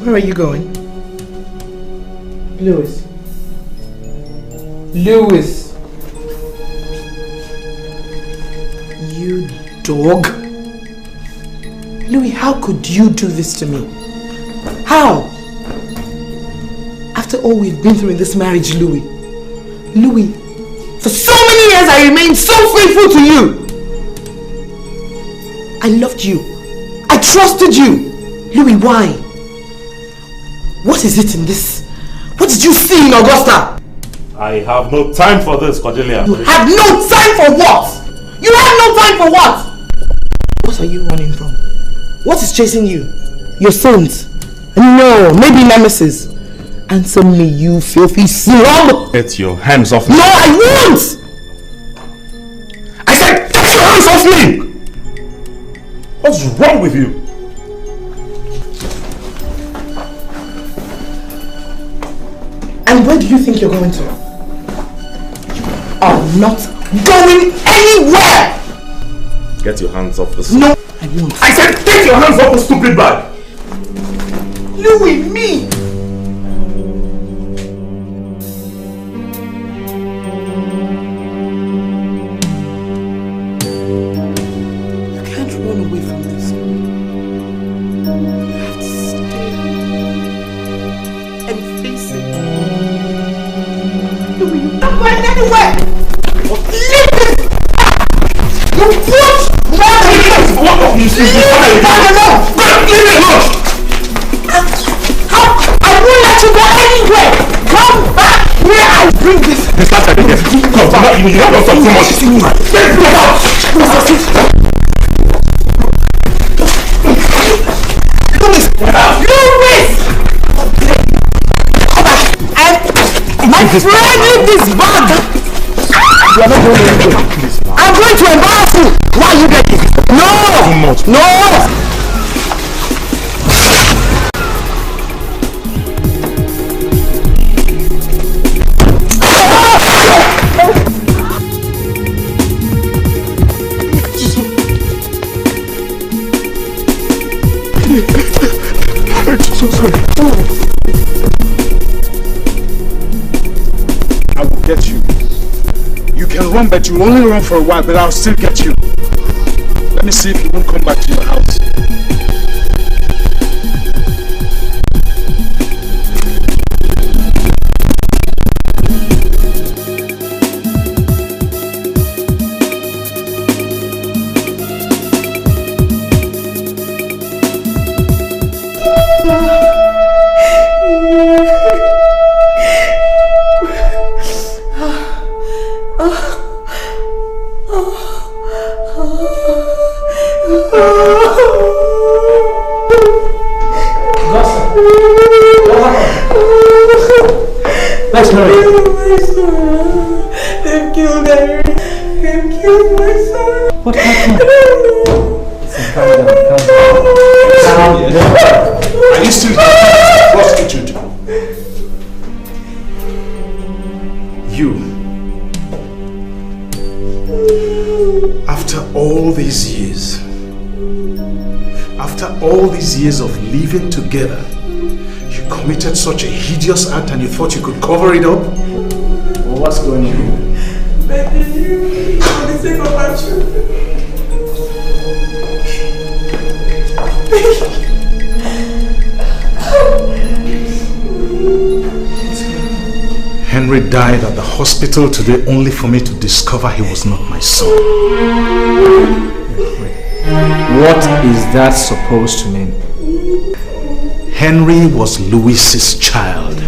Where are you going? Lewis. Lewis. You dog. Louis, how could you do this to me? How? After all we've been through in this marriage, Louis. Louis, for so many years I remained so faithful to you. I loved you. I trusted you. Louis, why? What is it in this? What did you see in Augusta? I have no time for this, Cordelia. You have no time for what? You have no time for what? What are you running from? What is chasing you? Your sons? No, maybe nemesis. Answer me, you filthy slug! Get your hands off me. No, I won't! I said, get your hands off me! What's wrong with you? And where do you think you're going to? You are not going anywhere! Get your hands off this. No, I won't. I said, take your hands off the stupid bag! Louis, me! You can't run away from this. You have to stay and face it. Louis, you're not going anywhere! Leave this! You won't run away! What of you? Leave me alone! Leave me alone! I won't let you go anywhere! Come back where I bring this! Stop that again! Come back! You don't talk too much! Get me out! Louis! My friend, leave this bag! You are not going anywhere. I'm going to embarrass you! Why are you getting it? No! No! So sorry. I will get you. You can run, but you will only run for a while, but I'll still get you. Let me see if you won't come back to your house. Let's hurry. They've killed her. They've killed my son. What happened? Calm down. Are you still here? Prostitute? You. After all these years of living together, you committed such a hideous act and you thought you could cover it up? Well, what's going on? Begging you, for the sake of our children. Henry died at the hospital today only for me to discover he was not my son. What is that supposed to mean? Henry was Louis's child.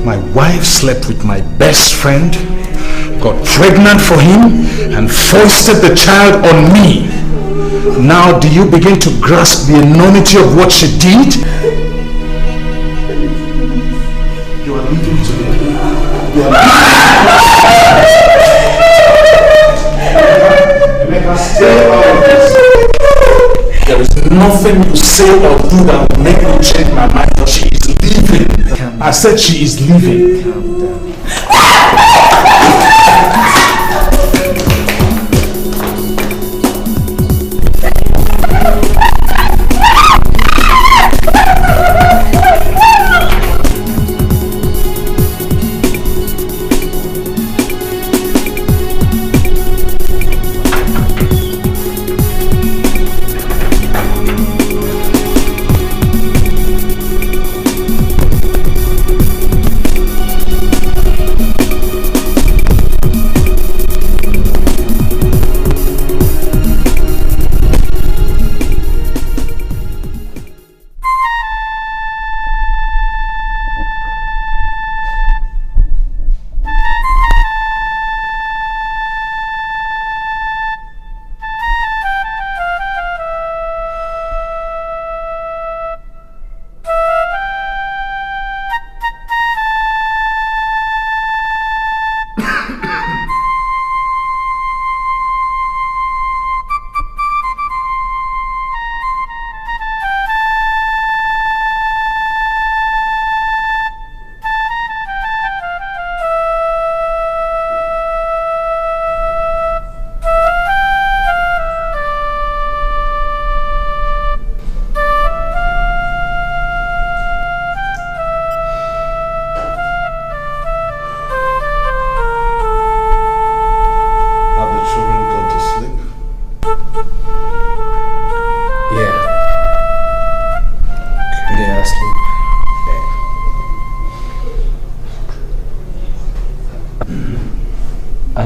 My wife slept with my best friend, got pregnant for him, and foisted the child on me. Now do you begin to grasp the enormity of what she did? You are leaving today. You are leaving. Stay out of this. There is nothing you say or do that will make me change my mind, but she is leaving. I said she is leaving. Calm down.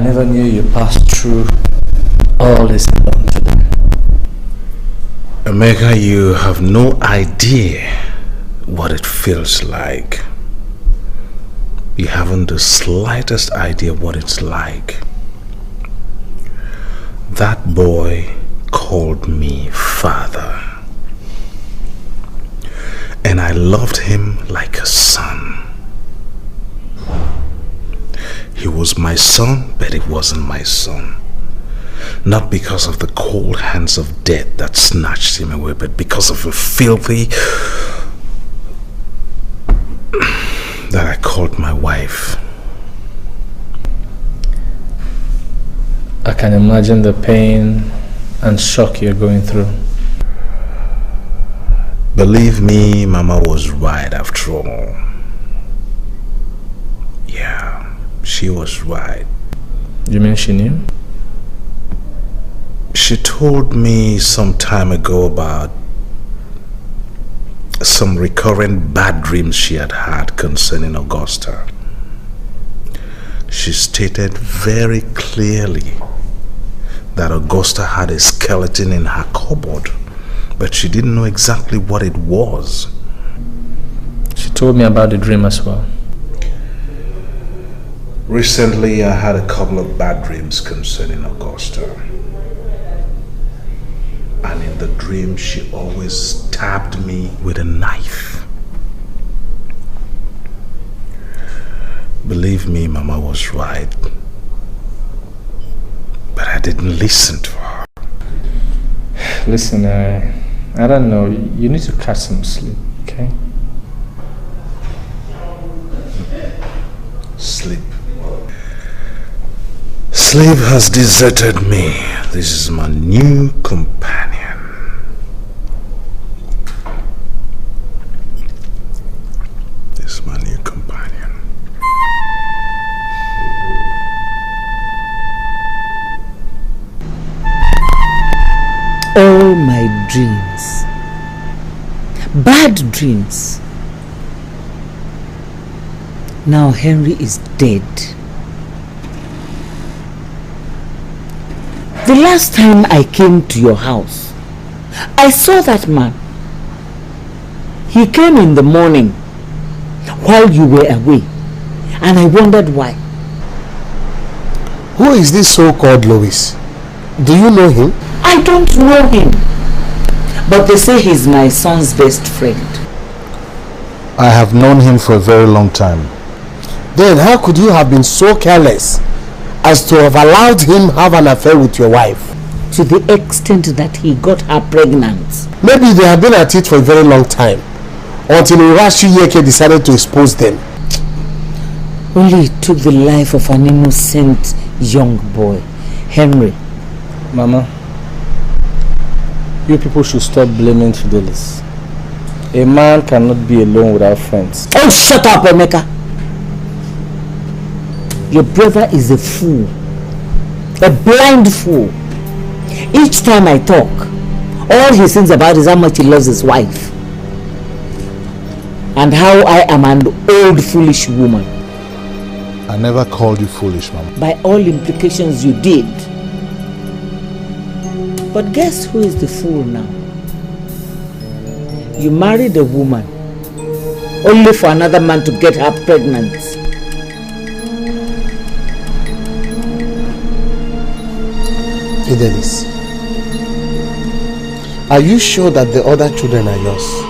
never knew you passed through all this alone today. Omega, you have no idea what it feels like. You haven't the slightest idea what it's like. That boy called me father. And I loved him like a son. He was my son, but he wasn't my son. Not because of the cold hands of death that snatched him away, but because of a filthy that I called my wife. I can imagine the pain and shock you're going through. Believe me, Mama was right after all. Yeah, she was right. You mean she knew? She told me some time ago about some recurrent bad dreams she had had concerning Augusta. She stated very clearly that Augusta had a skeleton in her cupboard, but she didn't know exactly what it was. She told me about the dream as well. Recently, I had a couple of bad dreams concerning Augusta. And in the dream, she always stabbed me with a knife. Believe me, Mama was right. But I didn't listen to her. Listen, I don't know. You need to catch some sleep, okay? Sleep. Sleep has deserted me. This is my new companion. This is my new companion. All my dreams, bad dreams. Now Henry is dead. The last time I came to your house, I saw that man. He came in the morning while you were away, and I wondered why. Who is this so-called Lois? Do you know him? I don't know him, but they say he's my son's best friend. I have known him for a very long time. Then how could you have been so careless as to have allowed him have an affair with your wife? To the extent that he got her pregnant. Maybe they have been at it for a very long time, until Urashi Yeke decided to expose them. Only it took the life of an innocent young boy, Henry. Mama, you people should stop blaming Fidelis. A man cannot be alone without friends. Oh, shut up, Emeka! Your brother is a fool. A blind fool. Each time I talk, all he sings about is how much he loves his wife. And how I am an old foolish woman. I never called you foolish, Mama. By all implications you did. But guess who is the fool now? You married a woman only for another man to get her pregnant. Fidelis, are you sure that the other children are yours?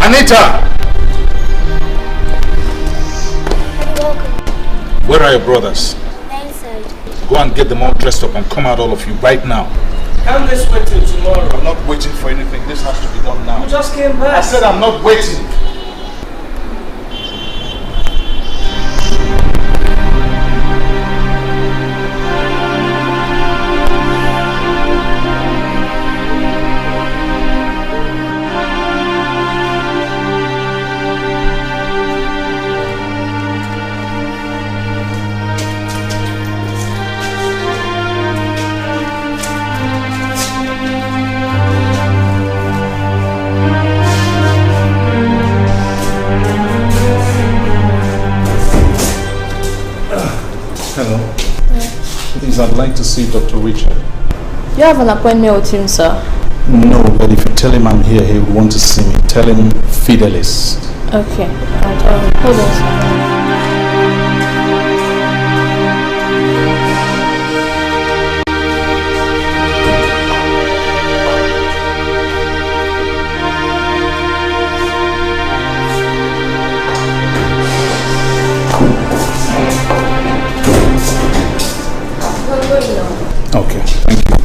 Anita! Where are your brothers? Inside. Go and get them all dressed up and come out, all of you, right now. Can't this wait till tomorrow? I'm not waiting for anything. This has to be done now. You just came back. I said I'm not waiting. I'd like to see Dr. Richard. You have an appointment with him, sir? No, but if you tell him I'm here, he will want to see me. Tell him Fidelis. Okay, I'll tell him. Hold on, sir. Okay, thank you.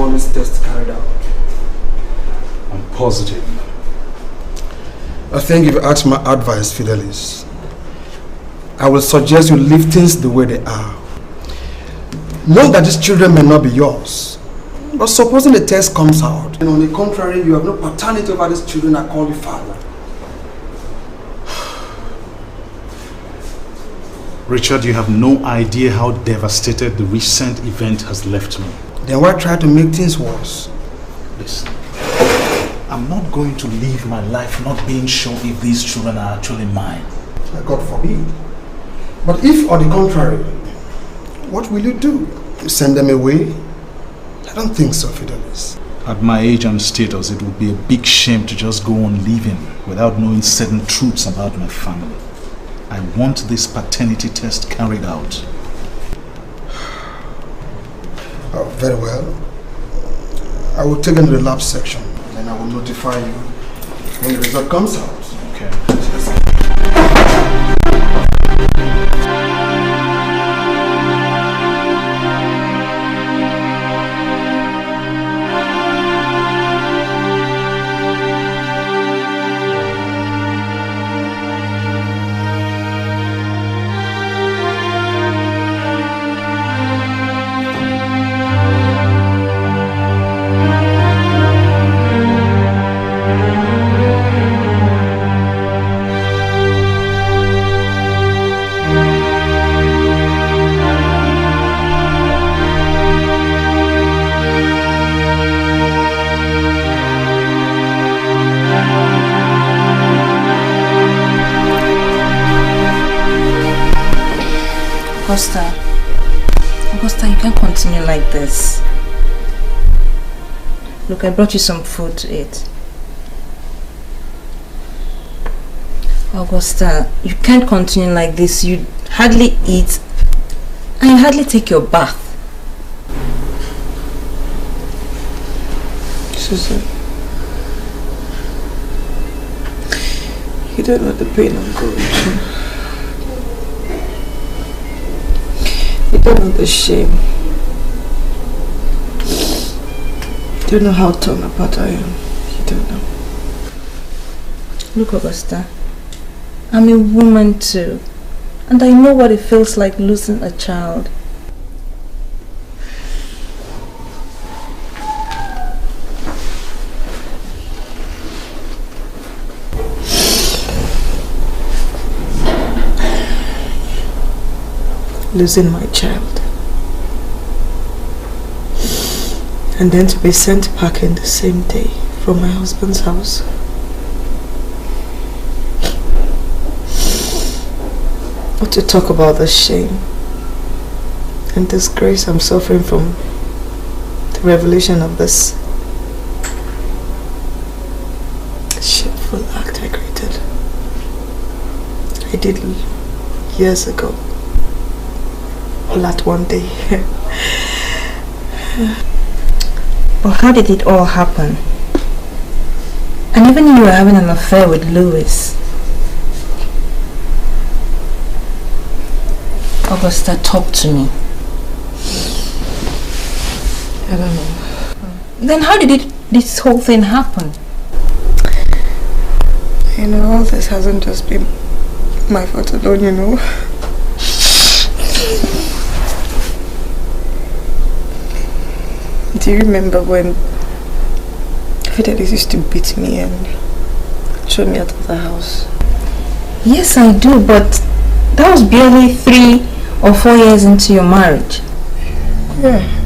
want this test carried out? I'm positive. I think if you ask my advice, Fidelis, I will suggest you leave things the way they are. Know that these children may not be yours, but supposing the test comes out, and on the contrary, you have no paternity over these children, I call you father. Richard, you have no idea how devastated the recent event has left me. Then why try to make things worse? Listen, I'm not going to live my life not being sure if these children are actually mine. God forbid. But if, on the contrary, what will you do? You send them away? I don't think so, Fidelis. At my age and status, it would be a big shame to just go on living without knowing certain truths about my family. I want this paternity test carried out. Oh, very well. I will take them to the lab section, and I will notify you when the result comes out. Okay. Augusta, you can't continue like this. Look, I brought you some food to eat. Augusta, you can't continue like this. You hardly eat and you hardly take your bath. Susan, you don't know the pain I'm going through. You don't know the shame. You don't know how torn apart I am. You don't know. Look, Augusta, I'm a woman too, and I know what it feels like losing a child. Losing my child, and then to be sent packing the same day from my husband's house. Not to talk about the shame and disgrace I'm suffering from the revelation of this shameful act I created. I did years ago. All at one day. But how did it all happen? And even you were having an affair with Louis. Augusta, talk to me. I don't know. Then how did this whole thing happen? You know, all this hasn't just been my fault alone, you know. Do you remember when Fidelis used to beat me and throw me out of the house? Yes, I do, but that was barely 3 or 4 years into your marriage. Yeah.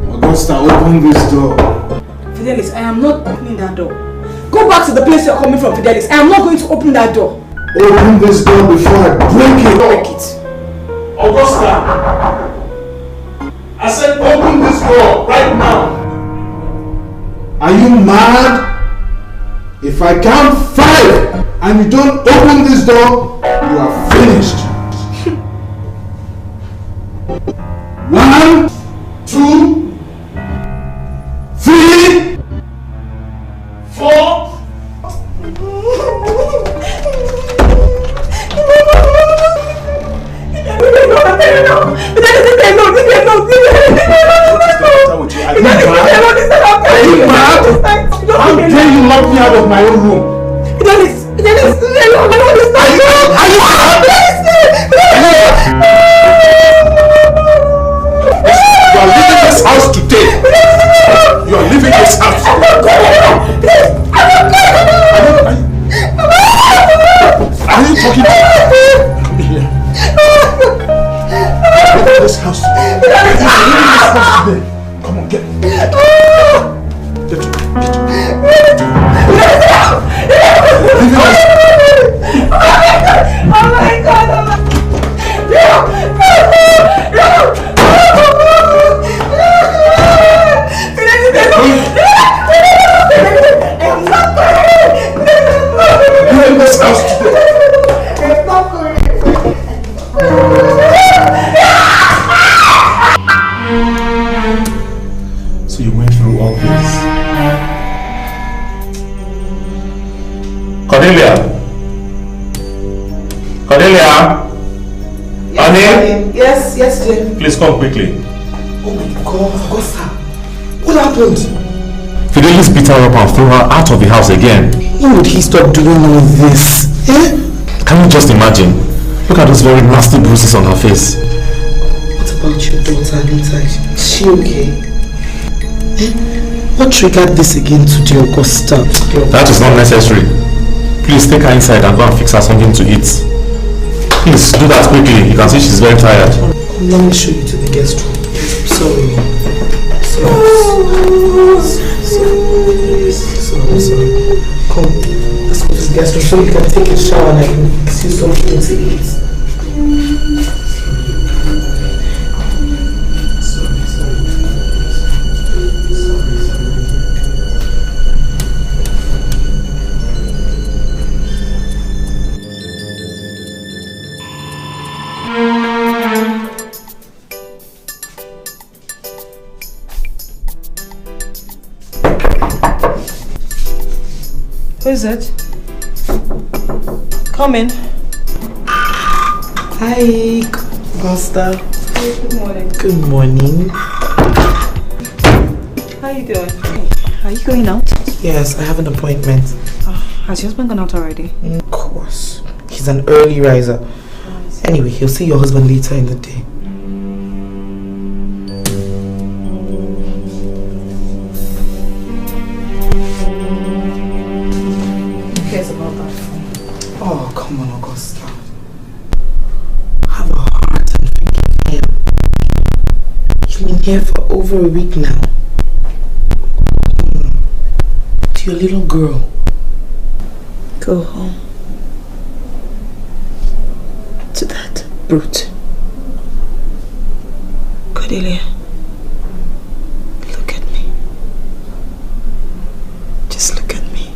Augusta, open this door. Fidelis, I am not opening that door. Go back to the place you're coming from, Fidelis. I am not going to open that door. Open this door before I break it. Break it. Augusta! I said open this door right now. Are you mad? If I count 5 and you don't open this door, you are finished. 1, 2, 3, 4. How dare you lock me out of my own room? You are leaving this house today. You are leaving this house. Are you talking to me? Come here. Leaving this house. Come on, get. Oh my God! So you went through all this. Cordelia! Cordelia! Honey? Yes, Jim. Please come quickly. Oh my God, Augusta. What happened? Fidelis beat her up and threw her out of the house again. When would he stop doing all this? Eh? Can you just imagine? Look at those very nasty bruises on her face. What about your daughter, Anita? Is she okay? Eh? What triggered this again today, Augusta? That is not necessary. Please take her inside and go and fix her something to eat. Please do that quickly. You can see she's very tired. Let me show you to the guest room. Sorry. Sorry. Come, let's go to the guest room so you can take a shower and I can fix you something to eat. Who is it? Come in. Hi, Augusta. Good morning. Good morning. How you doing? Are you going out? Yes, I have an appointment. Has your husband gone out already? Of course. He's an early riser. Anyway, he'll see your husband later in the day. Oh, come on, Augusta. Have a heart and forgive him. You've been here for over a week now. To your little girl. Go home. To that brute. Cordelia. Look at me. Just look at me.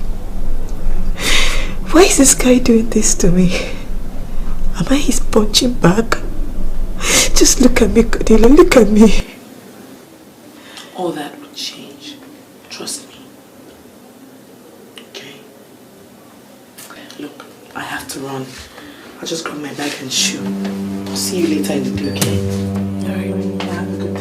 Why is this guy doing this to me? Am I his punching bag? Just look at me, Cordelia, look at me. All that will change. Trust me. Okay? Look, I have to run. I'll just grab my bag and shoe. I'll see you later in the day, okay? Alright, have a good day.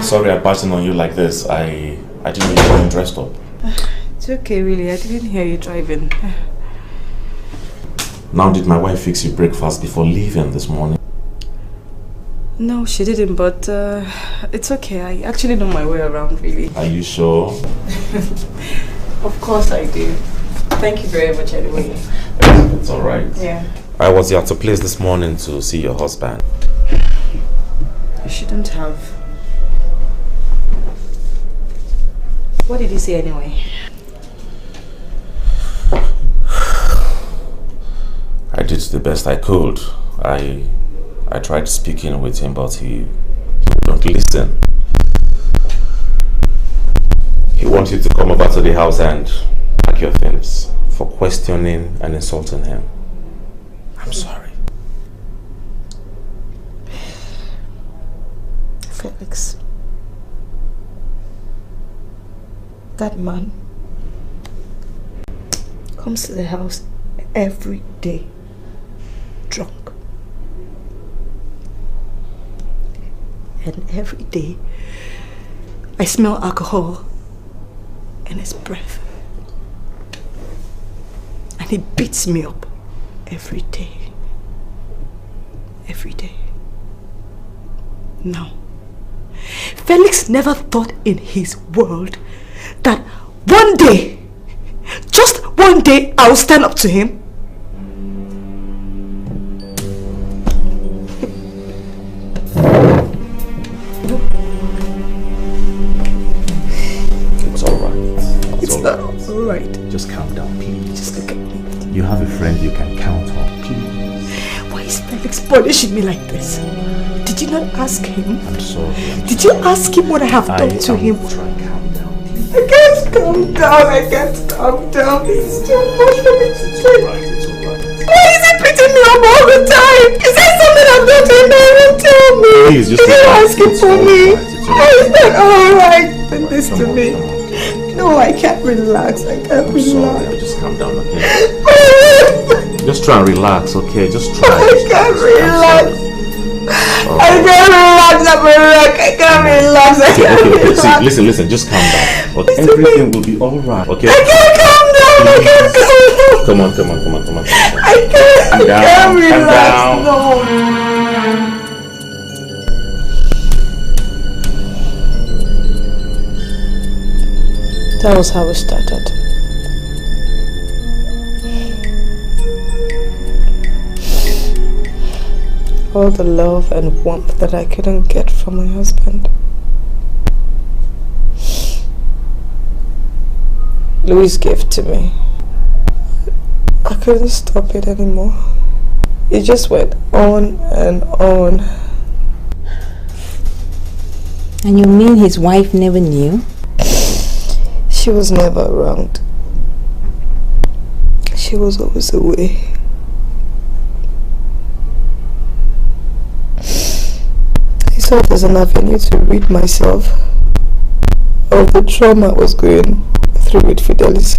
sorry I barged in on you like this. I didn't know you were dressed up. It's okay, really. I didn't hear you driving. Now, did my wife fix you breakfast before leaving this morning? No, she didn't, but it's okay. I actually know my way around, really. Are you sure? Of course I do. Thank you very much anyway. It's alright. Yeah. I was at a place this morning to see your husband. You shouldn't have. What did he say anyway? I did the best I could. I tried speaking with him, but he wouldn't listen. He wants you to come over to the house and pack your things for questioning and insulting him. I'm sorry. Felix. That man comes to the house every day, drunk. And every day, I smell alcohol in his breath. And he beats me up every day. Every day. No. Felix never thought in his world that one day, just one day, I'll stand up to him. It's alright. It's not alright. Just calm down, please. Just look at me. You have a friend you can count on, please. Why is Felix punishing me like this? Did you not ask him? I'm sorry. Did you ask him what I have done to him? Try and calm down. I can't calm down. I can't calm down. It's too much for me to take. Why is he beating me up all the time? Is there something I've done to him that he won't tell me? Please, just Did you ask him for me? Why is that alright? Send this to me. No, I can't relax. I can't relax. Sorry, just calm down, okay? Just try and relax, okay? Just try. I can't relax. I can't relax. I'm a wreck. I can't relax. I can't relax. See, listen, just calm down. Okay? Everything will be alright, okay? I can't calm down. I can't calm down. Come on. I can't relax. No. That was how it started. All the love and warmth that I couldn't get from my husband. Louis gave to me. I couldn't stop it anymore. It just went on and on. And you mean his wife never knew? She was never around. She was always away. I saw it as an avenue to rid myself of the trauma I was going through with Fidelis.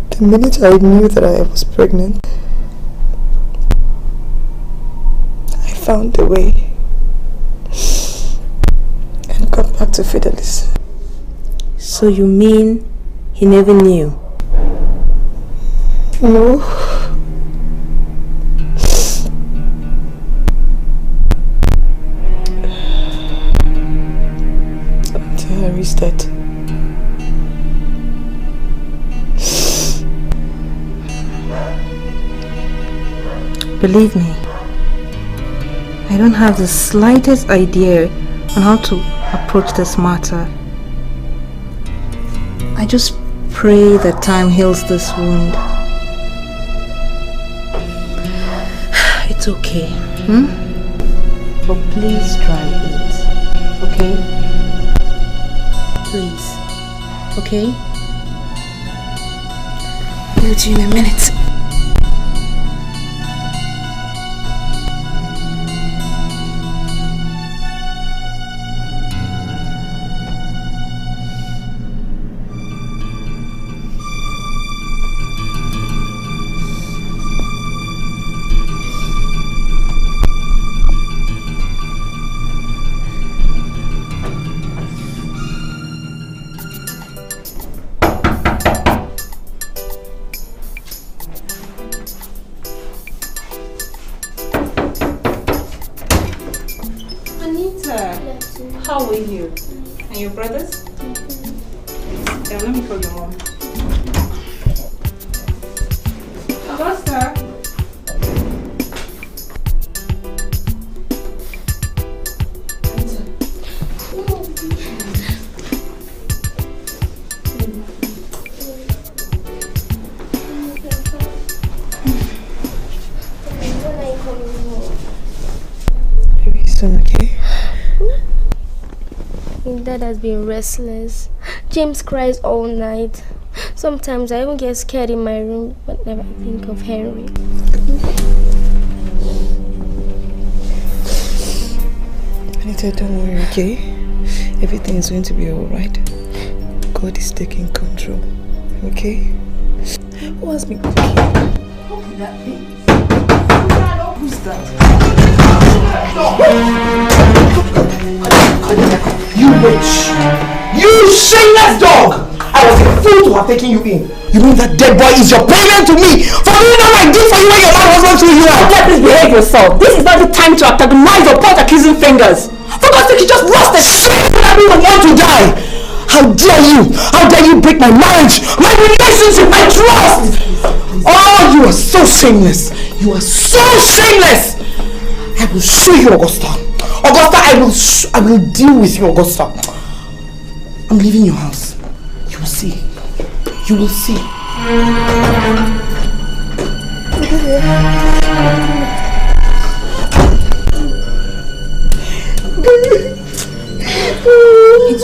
The minute I knew that I was pregnant, I found a way and got back to Fidelis. So you mean he never knew? No. Until Harry's death. Believe me, I don't have the slightest idea on how to approach this matter. I just pray that time heals this wound. It's okay, But please try and eat, okay? Please, okay? I'll do in a minute. Anita, how are you? And your brothers? Yeah, let me call your mom. Augusta. Okay. My dad has been restless. James cries all night. Sometimes I even get scared in my room, but never think of Henry. Anita, don't worry, okay? Everything is going to be alright. God is taking control, okay? Who has been cooking? How could that be? Who's that? You witch! You shameless dog! I was a fool to have taken you in. You mean that dead boy is your payment to me for doing all I did for you when your man wasn't through you out? Please behave yourself. This is not the time to antagonize or point accusing fingers. For God's sake, you just lost the shit and everyone want to die. How dare you? How dare you break my marriage, my relationship, my trust? Oh, you are so shameless. You are so shameless. I will show you, Augusta. Augusta, I will deal with you, Augusta. I'm leaving your house. You will see. You will see. It's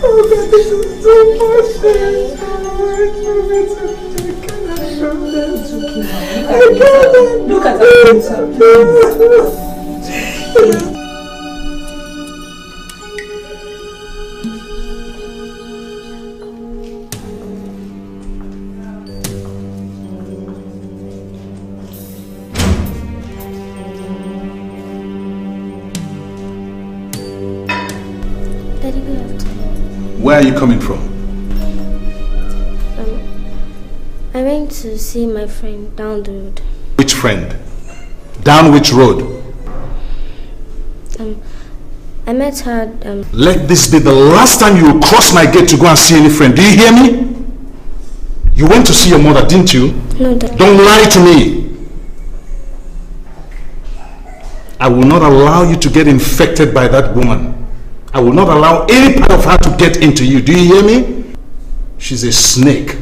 oh God, this is so much. Look at her. Daddy, good afternoon. Where are you coming from? I went to see my friend down the road. Which friend? Down which road? I met her. Let this be the last time you will cross my gate to go and see any friend. Do you hear me? You went to see your mother, didn't you? No, Daddy. Don't lie to me. I will not allow you to get infected by that woman. I will not allow any part of her to get into you. Do you hear me? She's a snake.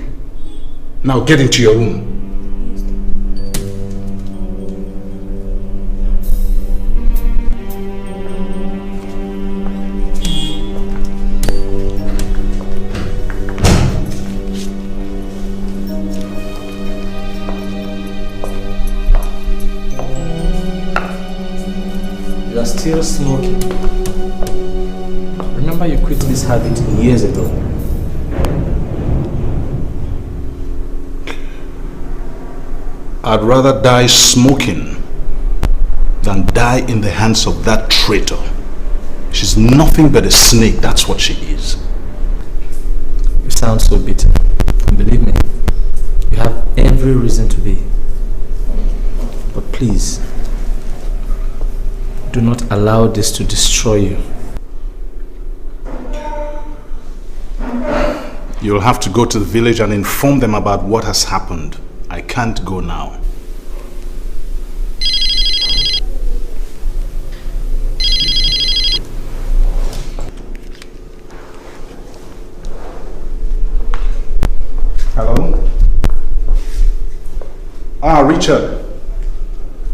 Now get into your room. You are still smoking. Remember you quit this habit years ago. I'd rather die smoking than die in the hands of that traitor. She's nothing but a snake, that's what she is. You sound so bitter. And believe me, you have every reason to be. But please, do not allow this to destroy you. You'll have to go to the village and inform them about what has happened. I can't go now. Hello? Richard.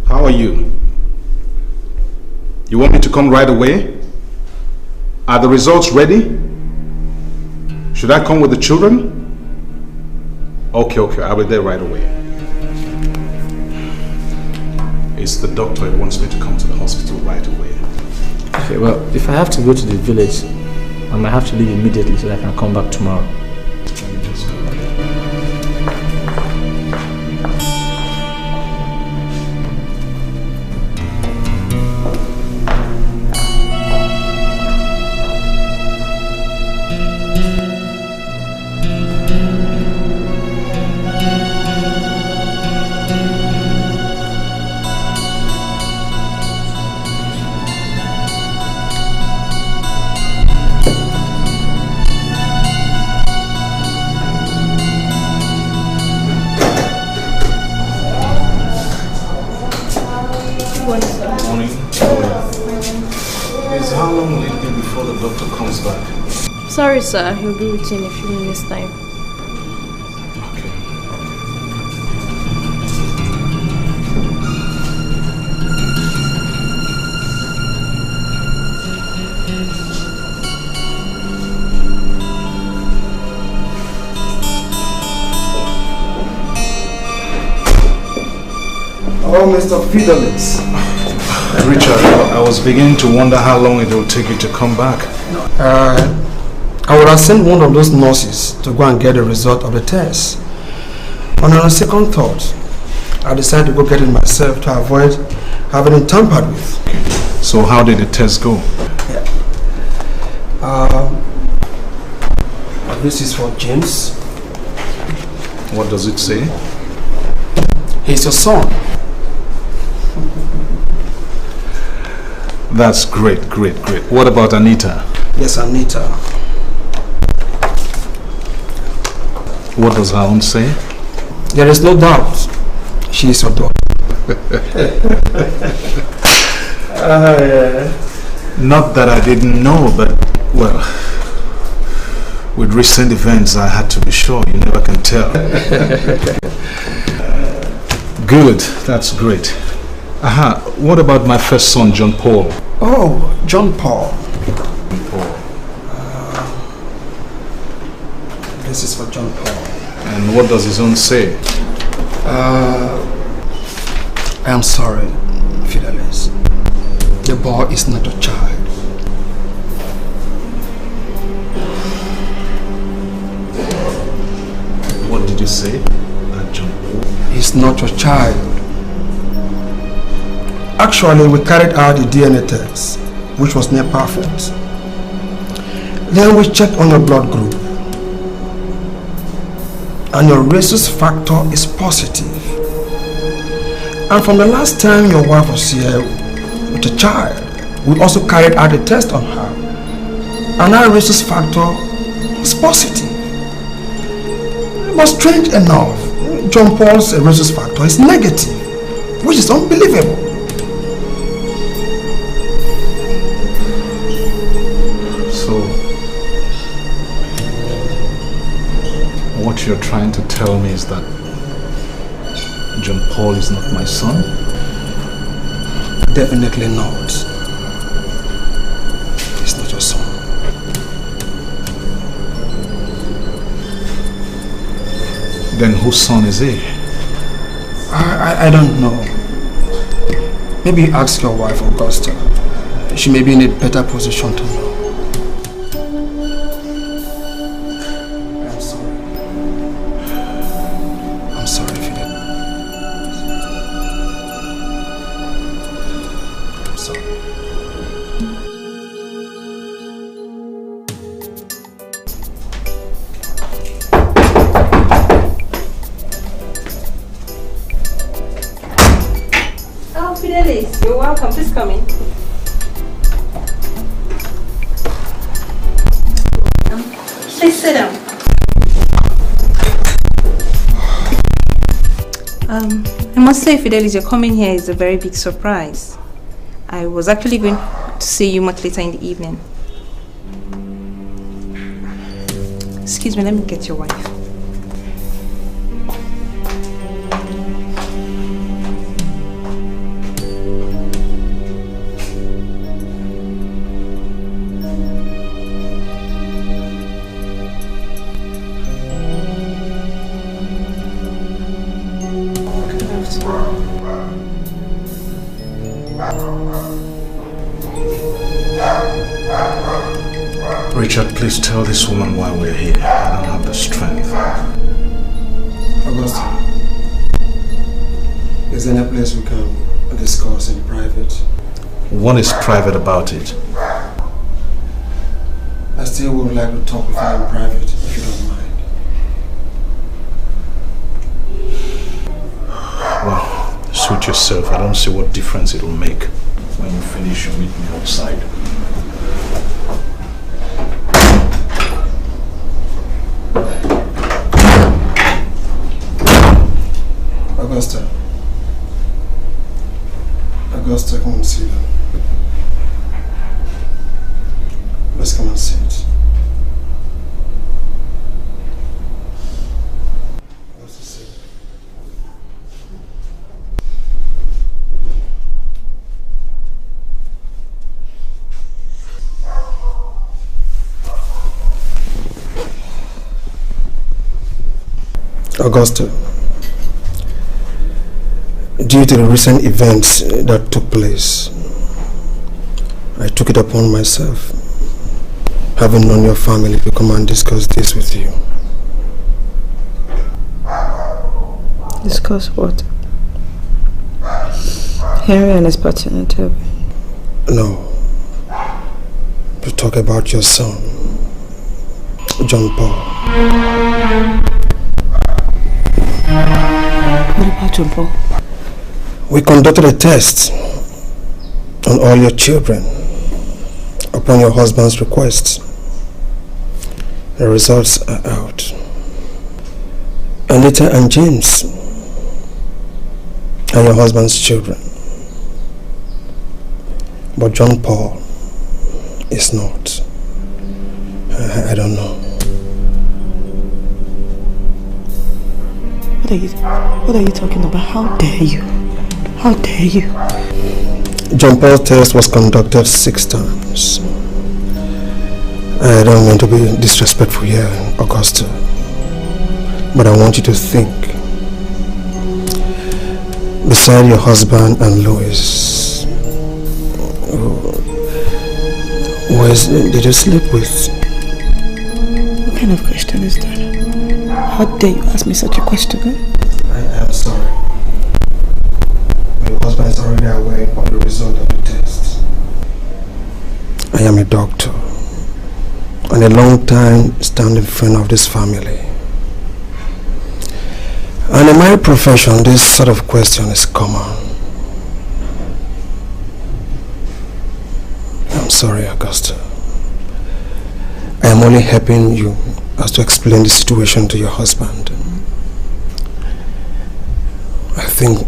How are you? You want me to come right away? Are the results ready? Should I come with the children? Okay, I'll be there right away. It's the doctor. He wants me to come to the hospital right away. Okay, well, if I have to go to the village, I might have to leave immediately so that I can come back tomorrow. morning, sir. Morning. Please, how long will it be before the doctor comes back? Sorry, sir. He'll be with you in a few minutes' time. Oh, Mr. Fidelis. Richard, I was beginning to wonder how long it will take you to come back. I would have sent one of those nurses to go and get the result of the test. And on a second thought, I decided to go get it myself to avoid having it tampered with. So how did the test go? This is for James. What does it say? He's your son. That's great. What about Anita? Yes, Anita. What does her own say? There is no doubt she is your daughter. Not that I didn't know, but, well, with recent events I had to be sure. You never can tell. Good, that's great. What about my first son, John Paul? Oh, John Paul. This is for John Paul. And what does his own say? I am sorry, Fidelis. The boy is not a child. What did you say? That John Paul? He's not your child. Actually, we carried out the DNA test, which was near perfect. Then we checked on your blood group. And your rhesus factor is positive. And from the last time your wife was here with a child, we also carried out a test on her. And our rhesus factor was positive. But strange enough, John Paul's rhesus factor is negative, which is unbelievable. So, what you're trying to tell me is that John Paul is not my son? Definitely not. He's not your son. Then whose son is he? I don't know. Maybe you ask your wife, Augusta. She may be in a better position to know. I'm sorry. I'm sorry, Fidel. I'm sorry. Oh, Fidelis, you're welcome. Please come in. Please sit down. I must say, Fidelis, your coming here is a very big surprise. I was actually going to see you much later in the evening. Excuse me, let me get your wife. Richard, please tell this woman why we're here. I don't have the strength. Augusta, is there any place we can discuss in private? What is private about it? I still would like to talk with you in private, if you don't mind. Well, suit yourself. I don't see what difference it will make. When you finish, you meet me outside. Augusta, come and sit down. Let's come and sit. Augusta, due to the recent events that took place, I took it upon myself, having known your family, to come and discuss this with you. Discuss what? Henry and his partner, Toby. No. To talk about your son, John Paul. What about John Paul? We conducted a test on all your children upon your husband's request. The results are out. Anita and James are your husband's children, but John Paul is not. I don't know. What are you talking about? How dare you? How dare you? John Paul's test was conducted 6 times. I don't mean to be disrespectful here, Augusta, but I want you to think. Beside your husband and Louis, who did you sleep with? What kind of question is that? How dare you ask me such a question? I am sorry. My husband is already aware of the result of the test. I am a doctor and a long-time standing friend of this family. And in my profession, this sort of question is common. I'm sorry, Augusta. I am only helping you as to explain the situation to your husband. I think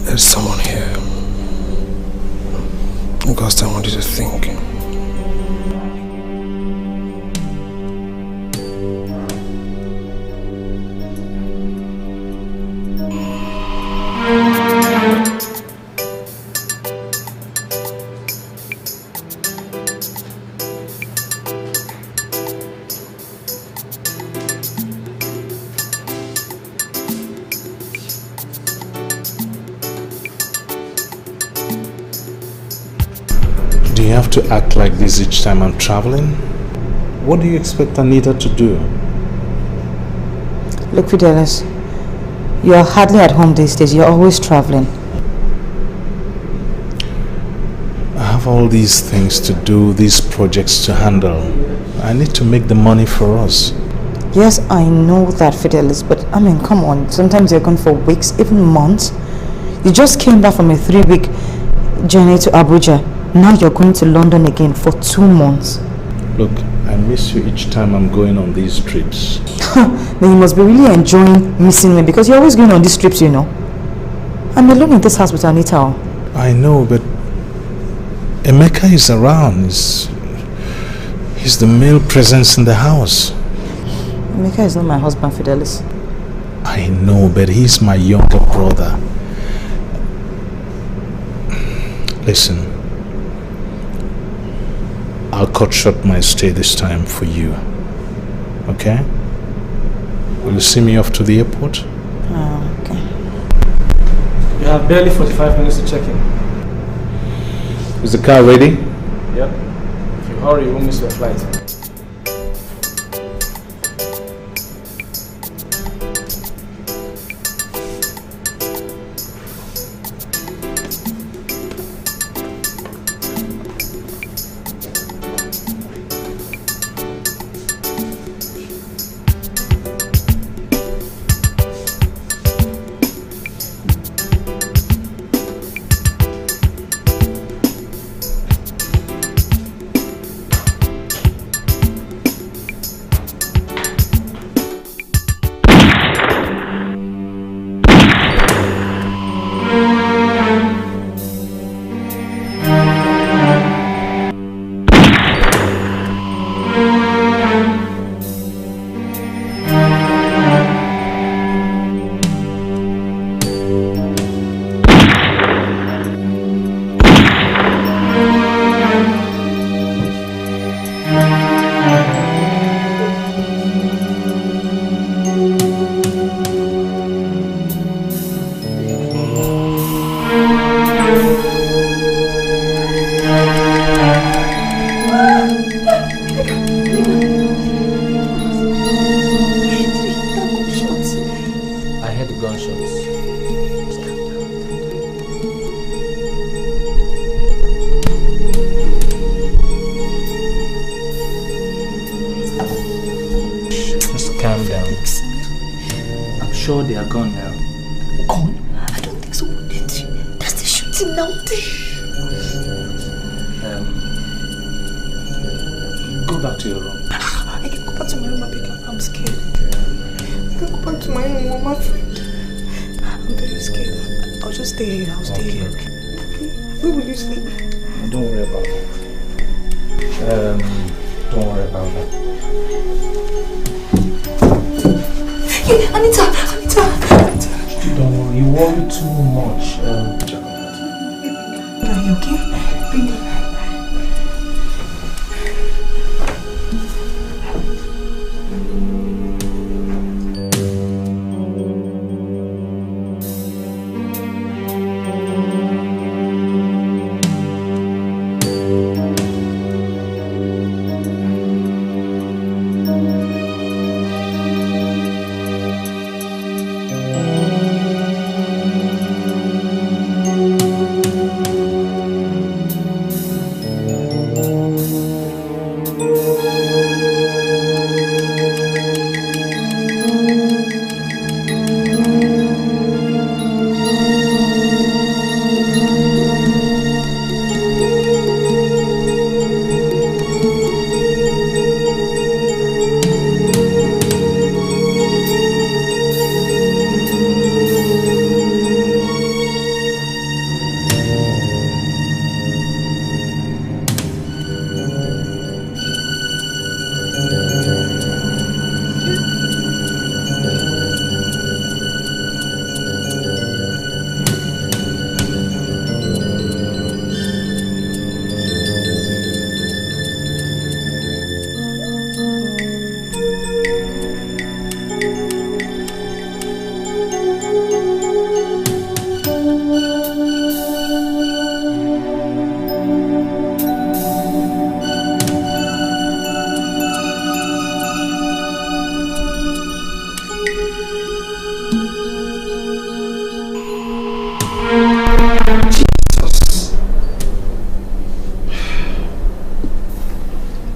there's someone here. Augusta, I want you to think. To act like this each time I'm traveling? What do you expect Anita to do? Look, Fidelis, you are hardly at home these days. You're always traveling. I have all these things to do, these projects to handle. I need to make the money for us. Yes, I know that, Fidelis, but I mean, come on. Sometimes you're gone for weeks, even months. You just came back from a 3-week journey to Abuja. Now you're going to London again for 2 months. Look, I miss you each time I'm going on these trips. Then you must be really enjoying missing me, because you're always going on these trips, you know. I'm alone in this house with Anita. I know, but Emeka is around. He's the male presence in the house. Emeka is not my husband, Fidelis. I know, but he's my younger brother. Listen. I'll cut short my stay this time for you. Okay? Will you see me off to the airport? Okay. You have barely 45 minutes to check in. Is the car ready? Yep. If you hurry, you won't miss your flight. heard the gunshots. Just calm down. I'm sure they are gone now. Gone? I don't think so. That's the shooting now. Go back to your room. I can go back to my room, I'm scared. I can go back to my room, my friend. I'm very scared. I'll just stay here. I'll stay here. Okay. Where will you sleep? Don't worry about that. Don't worry about that. Hey, Anita. Don't worry, you worry too much. Are you okay? Bring it.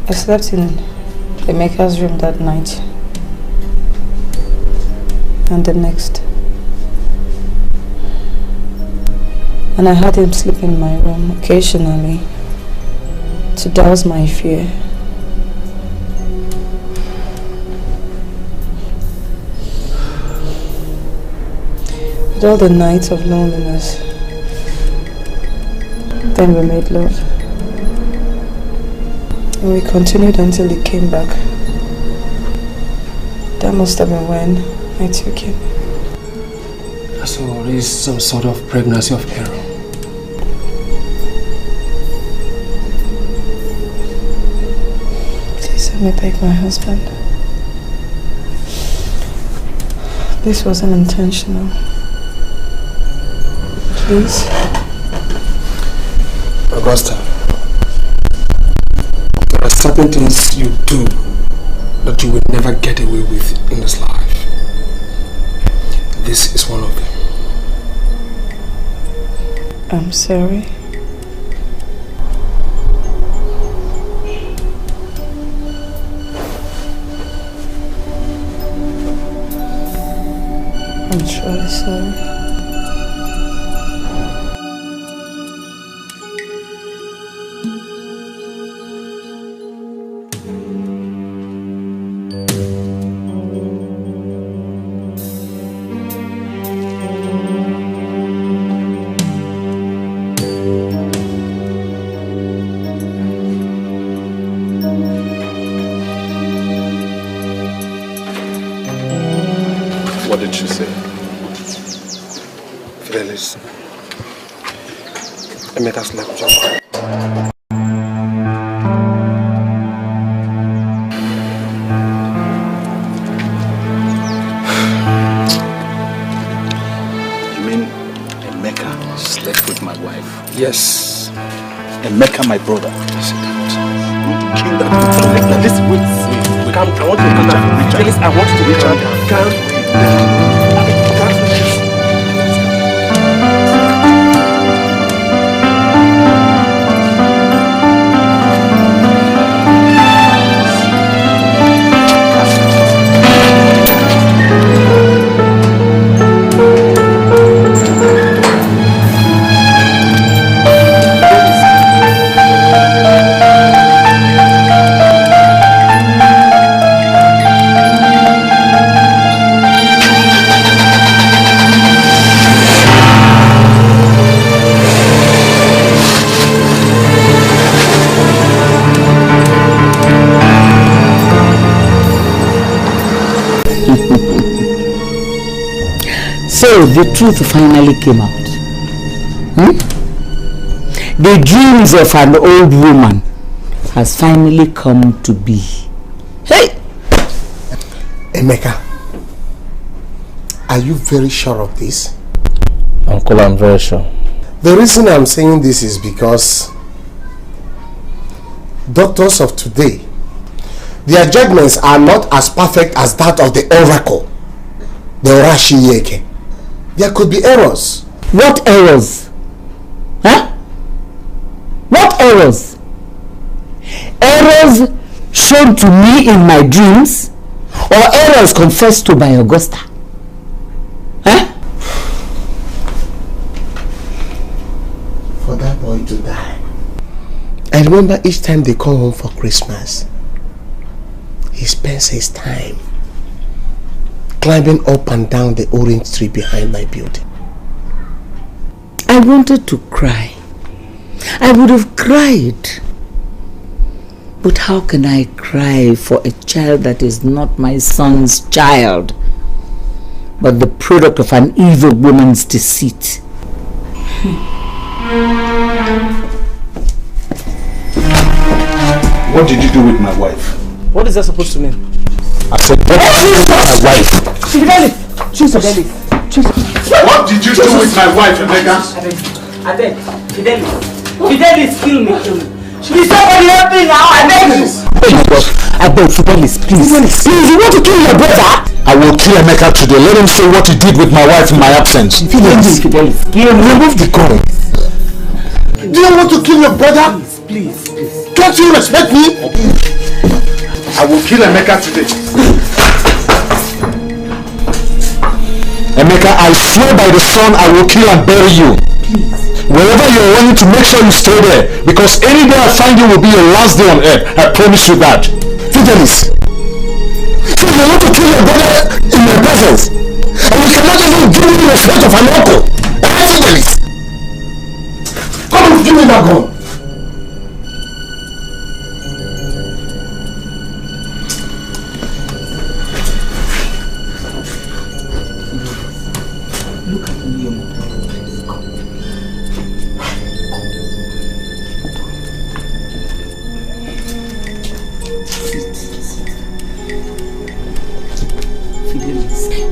I slept in Emeka's room that night. And the next. And I had him sleep in my room occasionally to douse my fear. With all the nights of loneliness, then we made love. And we continued until he came back. That must have been when I took him. So there is some sort of pregnancy of error. Please let me beg my husband. This wasn't intentional. Please. Augusta, there are certain things you do that you will never get away with in this life. This is one of them. I'm sorry. I'm truly sorry. What did she say? Fidelis, Emeka slept with your wife. You mean Emeka slept with my wife? Yes. Emeka, my brother. Yes, he did. Kill that. Listen, wait. Calm. I want to reach out. Fidelis, I want to reach out. Calm. So the truth finally came out. The dreams of an old woman has finally come to be. Hey! Emeka, are you very sure of this? Uncle, I'm very sure. The reason I'm saying this is because doctors of today, their judgments are not as perfect as that of the oracle, the Orashi Yeke. There could be errors. What errors? Huh? What errors? Errors shown to me in my dreams, or errors confessed to by Augusta? Huh? For that boy to die. I remember each time they come home for Christmas, he spends his time climbing up and down the orange tree behind my building. I wanted to cry. I would have cried. But how can I cry for a child that is not my son's child, but the product of an evil woman's deceit? What did you do with my wife? What is that supposed to mean? I said, what did you do with my wife? Jesus. What did you do with my wife, Emeka? Fidelis, kill me. Please, somebody help me now, I beg you. I beg, Fidelis, please. Please, you want to kill your brother? I will kill Emeka today. Let him say what he did with my wife in my absence. Fidelis, remove the gun. Do you want to kill your brother? Please. Can't you respect me? I will kill Emeka today. Emeka, I swear by the sun I will kill and bury you. Please. Wherever you're running to, make sure you stay there. Because any day I find you will be your last day on earth. I promise you that. Fidelis. So you want to kill your brother in my presence? And you cannot even give me the respect of an uncle. Fidelis. Come on, give me that gun.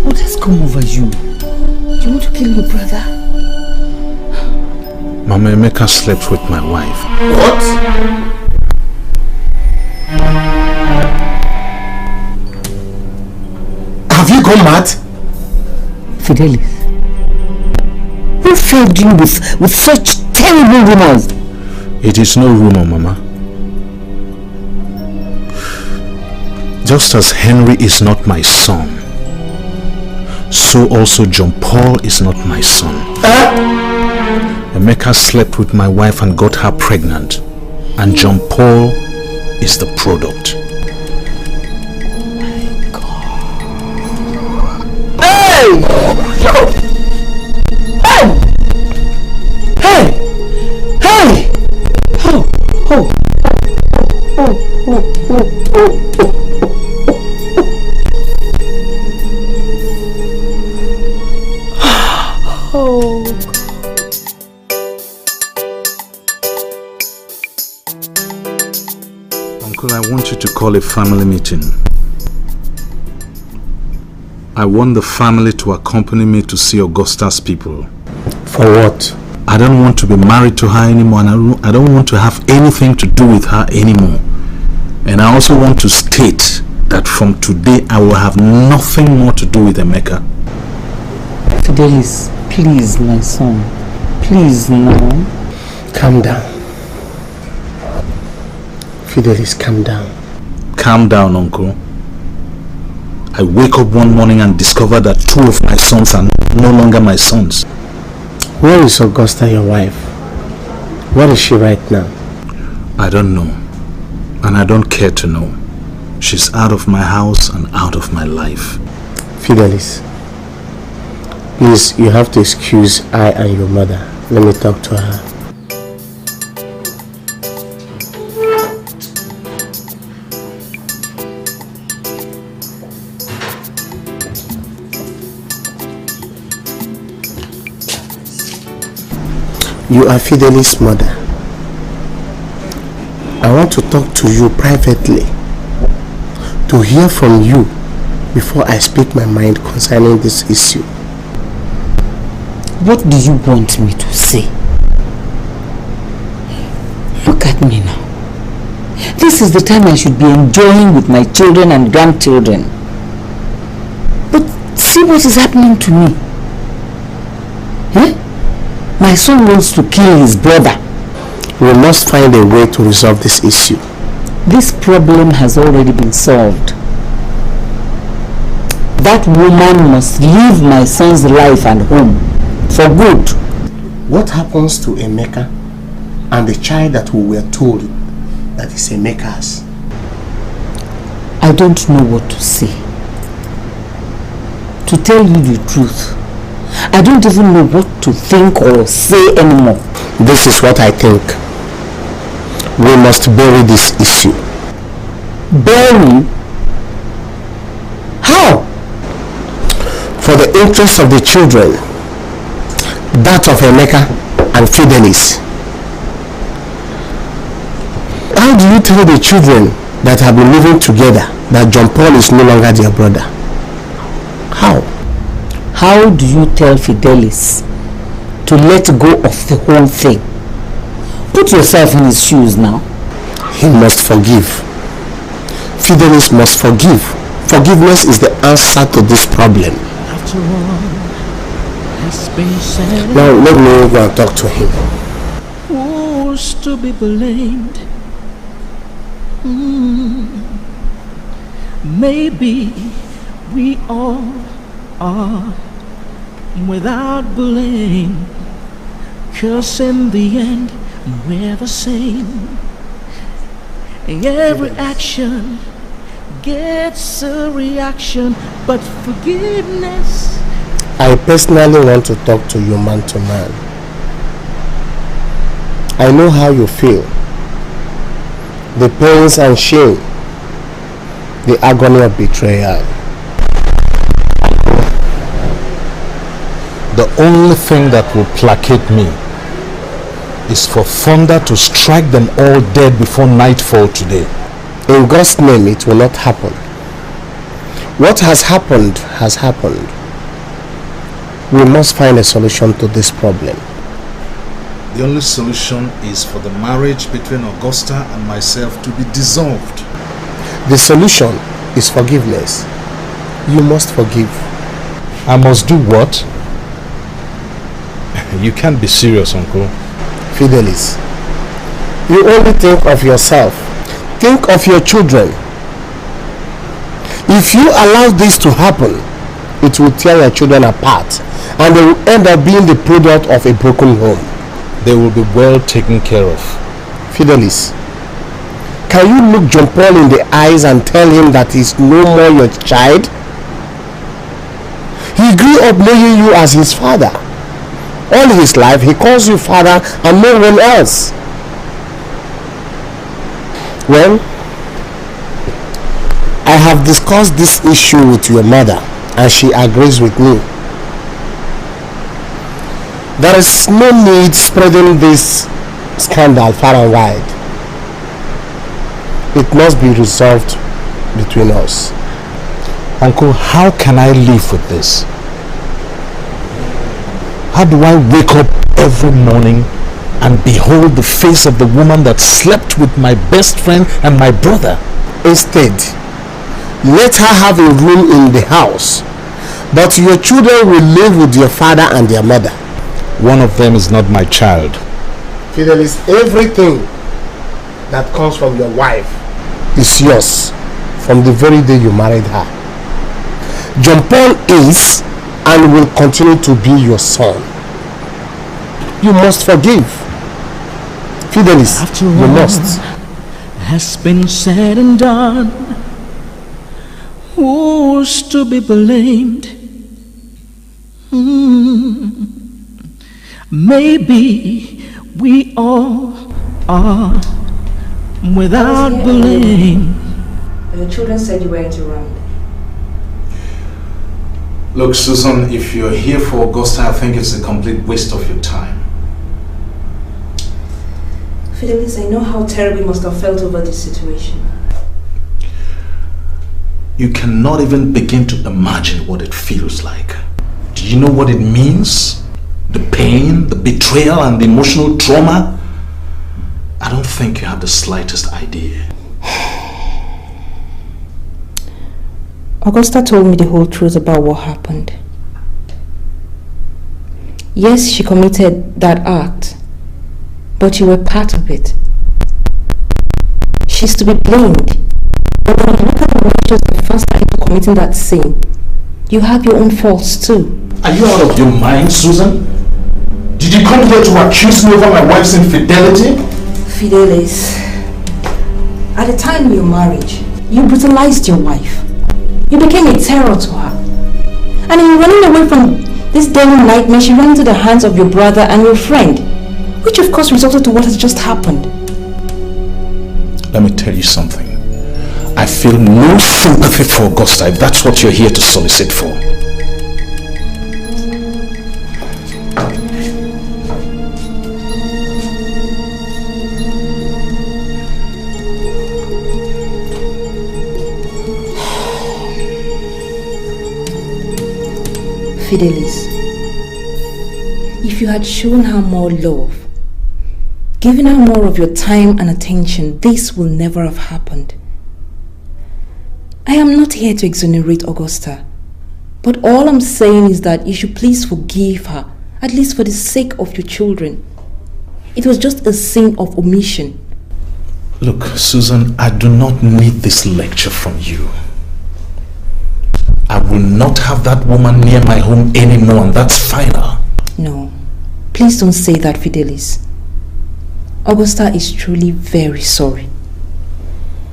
What has come over you? You want to kill your brother? Mama, Emeka slept with my wife. What? Have you gone mad? Fidelis, who fed you with such terrible rumors? It is no rumor, Mama. Just as Henry is not my son, so also John Paul is not my son. Emeka slept with my wife and got her pregnant, and John Paul is the product. My God. Hey! Hey! Uncle, I want you to call a family meeting. I want the family to accompany me to see Augusta's people. For what? I don't want to be married to her anymore, and I don't want to have anything to do with her anymore. And I also want to state that from today I will have nothing more to do with Emeka. Fidelis, please, my son. Please, now. Calm down. Fidelis, calm down. Calm down, Uncle. I wake up one morning and discover that two of my sons are no longer my sons. Where is Augusta, your wife? Where is she right now? I don't know. And I don't care to know. She's out of my house and out of my life. Fidelis, please, you have to excuse I and your mother. Let me talk to her. You are Fidelis' mother. I want to talk to you privately, to hear from you before I speak my mind concerning this issue. What do you want me to say? Look at me now. This is the time I should be enjoying with my children and grandchildren. But see what is happening to me. My son wants to kill his brother. We must find a way to resolve this issue. This problem has already been solved. That woman must leave my son's life and home for good. What happens to Emeka and the child that we were told that is Emeka's? I don't know what to say. To tell you the truth, I don't even know what to think or say anymore. This is what I think. We must bury this issue. Bury? How? For the interest of the children, that of Emeka and Fidelis. How do you tell the children that have been living together that John Paul is no longer their brother? How? How do you tell Fidelis to let go of the whole thing? Put yourself in his shoes now. He must forgive. Fidelis must forgive. Forgiveness is the answer to this problem. After all has been said, now let me go and talk to him. Who's to be blamed? Maybe we all are without blame, 'cause in the end we're the same. Every action gets a reaction, but forgiveness. I personally want to talk to you man to man. I know how you feel. The pains and shame, the agony of betrayal. The only thing that will placate me is for thunder to strike them all dead before nightfall today. In God's name, it will not happen. What has happened has happened. We must find a solution to this problem. The only solution is for the marriage between Augusta and myself to be dissolved. The solution is forgiveness. You must forgive. I must do what? You can't be serious, Uncle. Fidelis, you only think of yourself. Think of your children. If you allow this to happen, it will tear your children apart and they will end up being the product of a broken home. They will be well taken care of. Fidelis, can you look John Paul in the eyes and tell him that he's no more your child? He grew up knowing you as his father. All his life he calls you father and no one else. Well, I have discussed this issue with your mother and she agrees with me. There is no need spreading this scandal far and wide. It must be resolved between us. Uncle, how can I live with this? How do I wake up every morning and behold the face of the woman that slept with my best friend and my brother? Instead, let her have a room in the house, but your children will live with your father and their mother. One of them is not my child. Fidelis, everything that comes from your wife is yours from the very day you married her. John Paul is and will continue to be your son. You must forgive. Fidelis, After you must. Has been said and done. Who's to be blamed? Maybe we all are without blame. The children said you weren't around. Look, Susan, if you're here for Augusta, I think it's a complete waste of your time. Fidelis, I know how terrible you must have felt over this situation. You cannot even begin to imagine what it feels like. Do you know what it means? The pain, the betrayal, and the emotional trauma? I don't think you have the slightest idea. Augusta told me the whole truth about what happened. Yes, she committed that act, but you were part of it. She's to be blamed. But when you look at the was the first time to committing that sin, you have your own faults too. Are you out of your mind, Susan? Did you come here to accuse me over my wife's infidelity? Fidelis, at the time of your marriage, you brutalized your wife. You became a terror to her. And in running away from this daily nightmare, she ran into the hands of your brother and your friend, which of course resulted to what has just happened. Let me tell you something. I feel no sympathy for Augusta if that's what you're here to solicit for. Fidelis, if you had shown her more love, given her more of your time and attention, this will never have happened. I am not here to exonerate Augusta, but all I'm saying is that you should please forgive her, at least for the sake of your children. It was just a sin of omission. Look, Susan, I do not need this lecture from you. I will not have that woman near my home anymore, and that's final. No, please don't say that, Fidelis. Augusta is truly very sorry.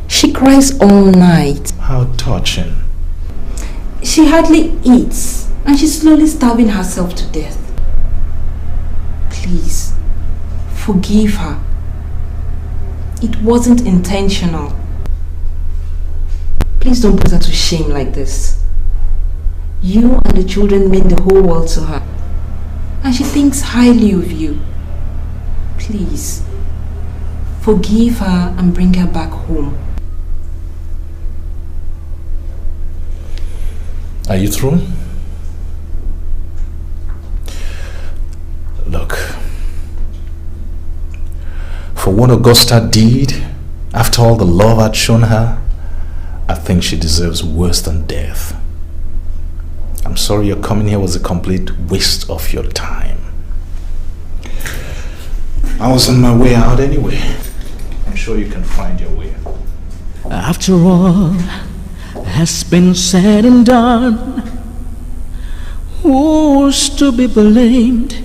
She cries all night. How touching. She hardly eats, and she's slowly starving herself to death. Please, forgive her. It wasn't intentional. Please don't put her to shame like this. You and the children mean the whole world to her, and she thinks highly of you. Please, forgive her and bring her back home. Are you through? Look, for what Augusta did, after all the love I'd shown her, I think she deserves worse than death. I'm sorry your coming here was a complete waste of your time. I was on my way out anyway. I'm sure you can find your way. After all has been said and done, who's to be blamed?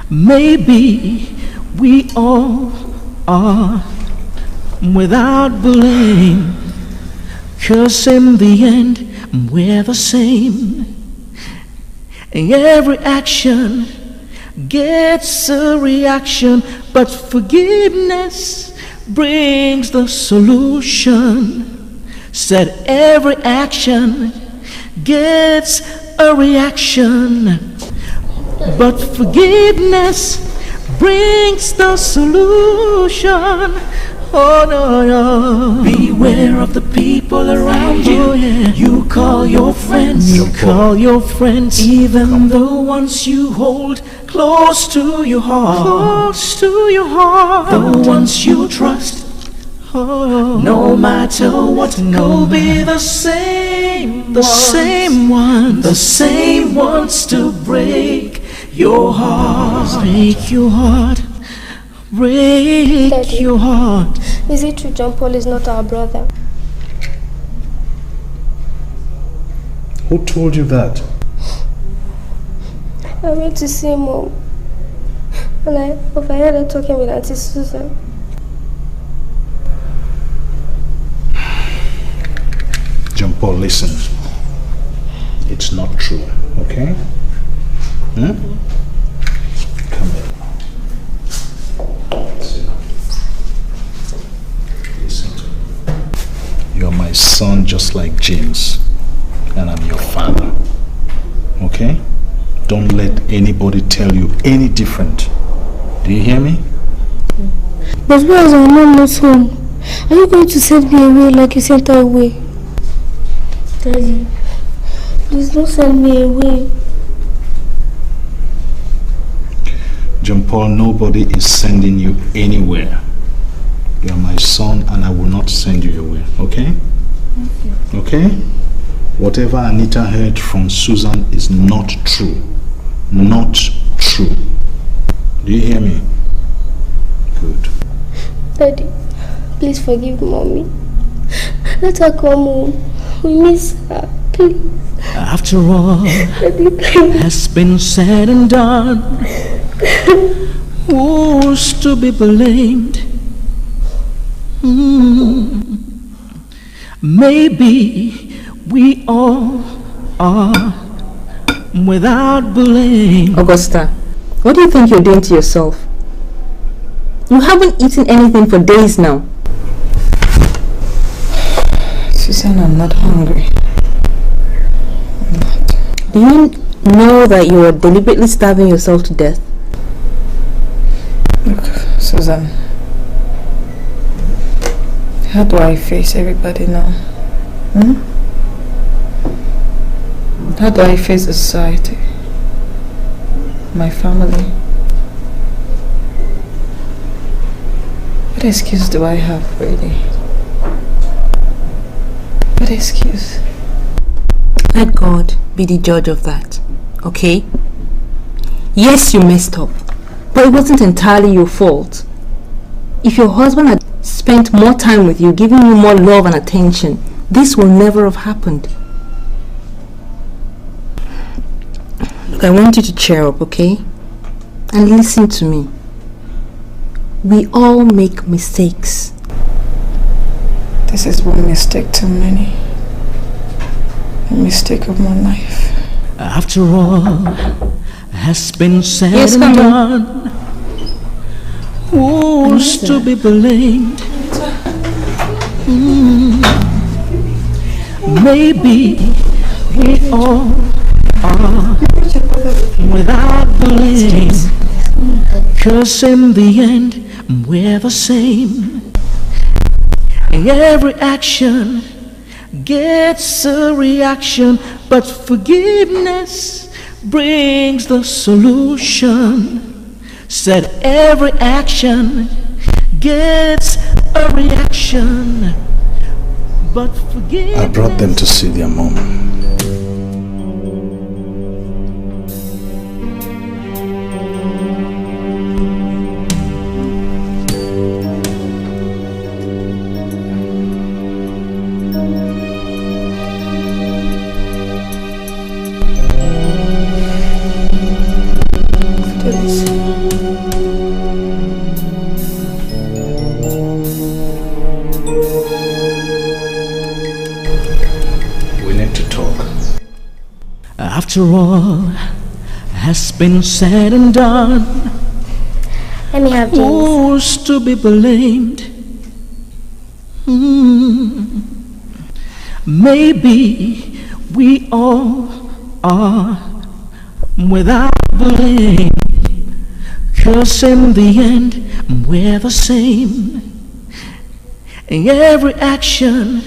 Maybe we all are without blame, 'cause in the end we're the same. Every action gets a reaction, but forgiveness brings the solution. Said every action gets a reaction, but forgiveness brings the solution. Oh no, no. Beware of the people around you. Oh, yeah. You call your friends. You call your friends. Even the ones you hold close to your heart. Close to your heart. The ones you trust. Oh, no matter what, could be the same. The same ones. The same ones to break your heart. Break your heart. Break Daddy, your heart. Is it true John Paul is not our brother? Who told you that? I went to see Mom, and I overheard her talking with Auntie Susan. John Paul, listen. It's not true, okay? Come here. Listen to me. You're my son just like James, and I'm your father. Okay? Don't let anybody tell you any different. Do you hear me? But where is our mom not home? Are you going to send me away like you sent her away? Daddy, please don't send me away. John Paul, nobody is sending you anywhere. You are my son and I will not send you away, okay? Okay? Whatever Anita heard from Susan is not true. Not true. Do you hear me? Good. Daddy, please forgive Mommy. Let her come home. We miss her, please. After all has been said and done, who's to be blamed? Maybe we all are without blame. Augusta, what do you think you're doing to yourself? You haven't eaten anything for days now. Susan, I'm not hungry. Do you know that you are deliberately starving yourself to death? Look, Susan, how do I face everybody now? How do I face the society? My family? What excuse do I have, really? What excuse? Let God be the judge of that, okay? Yes, you messed up, but it wasn't entirely your fault. If your husband had spent more time with you, giving you more love and attention, this will never have happened. Look, I want you to cheer up, okay? And listen to me. We all make mistakes. This is one mistake too many. A mistake of my life. After all has been said and done, who's to be blamed? Maybe we all are without blame, 'cause in the end we're the same. Every action gets a reaction, but forgiveness brings the solution. Said every action gets a reaction, but forgiveness. I brought them to see their mom. After all has been said and done, Let me have who's to be blamed? Maybe we all are without blame, 'cause in the end we're the same. Every action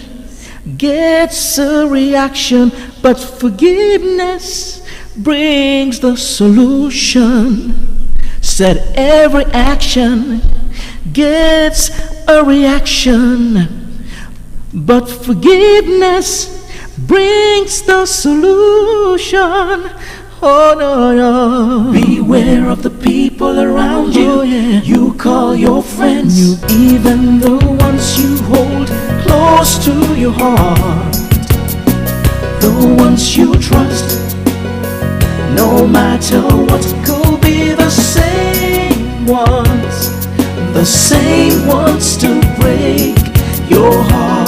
gets a reaction, but forgiveness brings the solution. Said every action gets a reaction, but forgiveness brings the solution. Oh no, no. Beware of the people around you. You call your friends, even the ones you hold close to your heart, the ones you trust. No matter what, could be the same ones to break your heart.